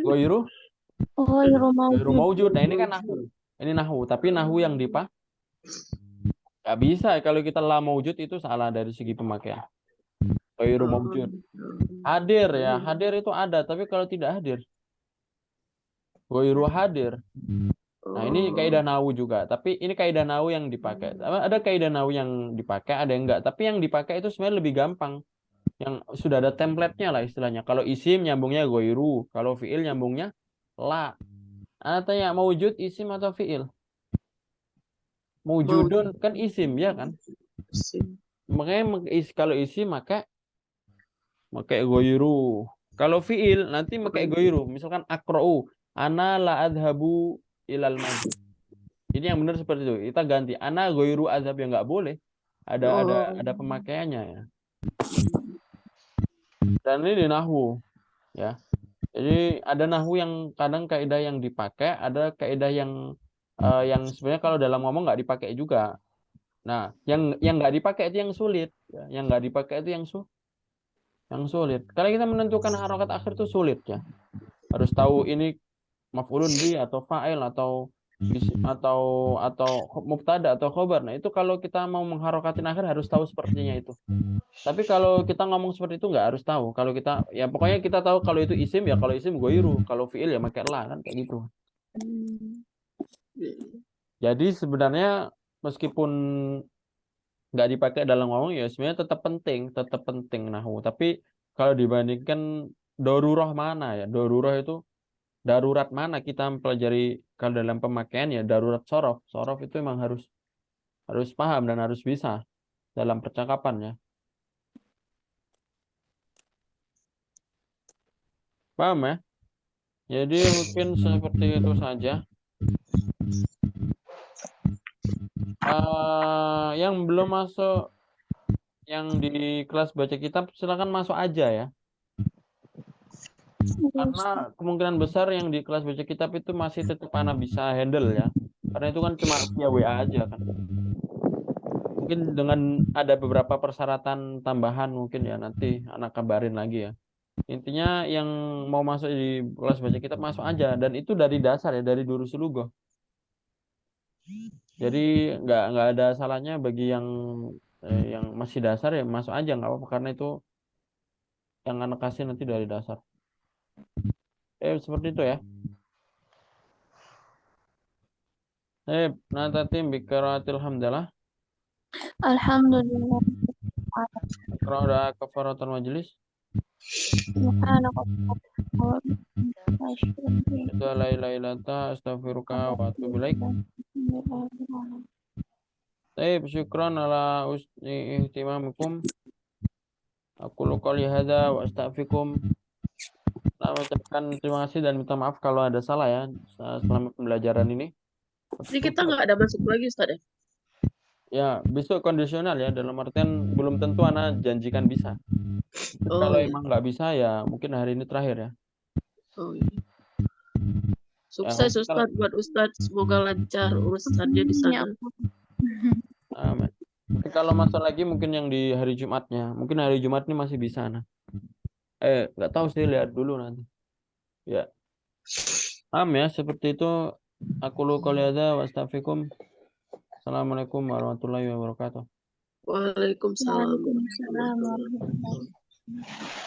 Goiru maujud. Nah ini kan nahwu. Ini nahwu, tapi nahwu yang nggak bisa kalau kita la maujud itu salah dari segi pemakaian. Goiru maujud. Hadir ya, hadir itu ada, tapi kalau tidak hadir. Ghairu hadir. Nah, ini Oh, kaidah nahwu juga, tapi ini kaidah nahwu yang dipakai. Ada kaidah nahwu yang dipakai, ada yang enggak. Tapi yang dipakai itu sebenarnya lebih gampang. Yang sudah ada template-nya lah istilahnya. Kalau isim nyambungnya ghairu, kalau fiil nyambungnya la. Tanya maujud isim atau fiil? Maujudun kan isim ya kan? isim. Makanya kalau isim maka pakai ghairu. Kalau fiil nanti pakai ghairu. Misalkan akra'u, ana la adhabu ilal masjid. Ini yang benar seperti itu. Kita ganti ana ghairu adhab, yang nggak boleh. Ada pemakaiannya ya. Dan ini di nahwu ya. Jadi ada nahwu yang kadang kaidah yang dipakai, ada kaidah yang sebenarnya kalau dalam ngomong nggak dipakai juga. Nah, yang nggak dipakai itu yang sulit, ya. Yang nggak dipakai itu yang sulit. Kalau kita menentukan harokat akhir itu sulit ya. Harus tahu ini maf'ulun bi atau fa'il atau mubtada atau khobar. Nah, itu kalau kita mau mengharokatin akhir harus tahu sepertinya itu. Tapi kalau kita ngomong seperti itu nggak harus tahu. Kalau kita ya pokoknya kita tahu kalau itu isim ya, kalau isim ghairu, kalau fiil ya pakai la kan kayak gitu. Jadi sebenarnya meskipun nggak dipakai dalam ngomong ya sebenarnya tetap penting nahwu. Tapi kalau dibandingkan darurah mana ya? Darurah itu darurat mana kita mempelajari kalau dalam pemakaian ya darurat sorof. Sorof itu memang harus paham dan harus bisa dalam percakapan ya. Paham ya? Jadi mungkin seperti itu saja. Yang belum masuk yang di kelas baca kitab silakan masuk aja ya. Karena kemungkinan besar yang di kelas baca kitab itu masih tetap anak bisa handle ya. Karena itu kan cuma via WA aja kan. Mungkin dengan ada beberapa persyaratan tambahan mungkin ya nanti anak kabarin lagi ya. Intinya yang mau masuk di kelas baca kitab masuk aja, dan itu dari dasar ya, dari Durus Lughah. Jadi nggak ada salahnya bagi yang masih dasar ya masuk aja nggak apa-apa, karena itu yang anak kasih nanti dari dasar. Seperti itu ya. Natatim bikaratil hamdalah. Alhamdulillah. Kalau udah kafaratul majelis. La ilaha illa anta astaghfiruka wa atubu ilaik. Syukran ala husni ihtimamikum. Aku qouli hadza wa astaghfirukum. Saya ucapkan terima kasih dan minta maaf kalau ada salah ya selama pembelajaran ini. Jadi kita nggak ada masuk lagi Ustaz ya? Ya, besok kondisional ya, dalam artian belum tentu anak janjikan bisa. Kalau iya. emang nggak bisa ya mungkin hari ini terakhir ya. Oh iya. Sukses Ya, Ustaz buat Ustaz, semoga lancar urusannya di sana. Amin. Tapi kalau masuk lagi mungkin yang di hari Jumatnya, mungkin hari Jumat ini masih bisa nah. Nggak tahu sih, lihat dulu nanti. Ya. Ya, seperti itu. Aku qouli hadza wa astaghfirukum. Assalamualaikum warahmatullahi wabarakatuh. Waalaikumsalam. Waalaikumsalam warahmatullahi wabarakatuh.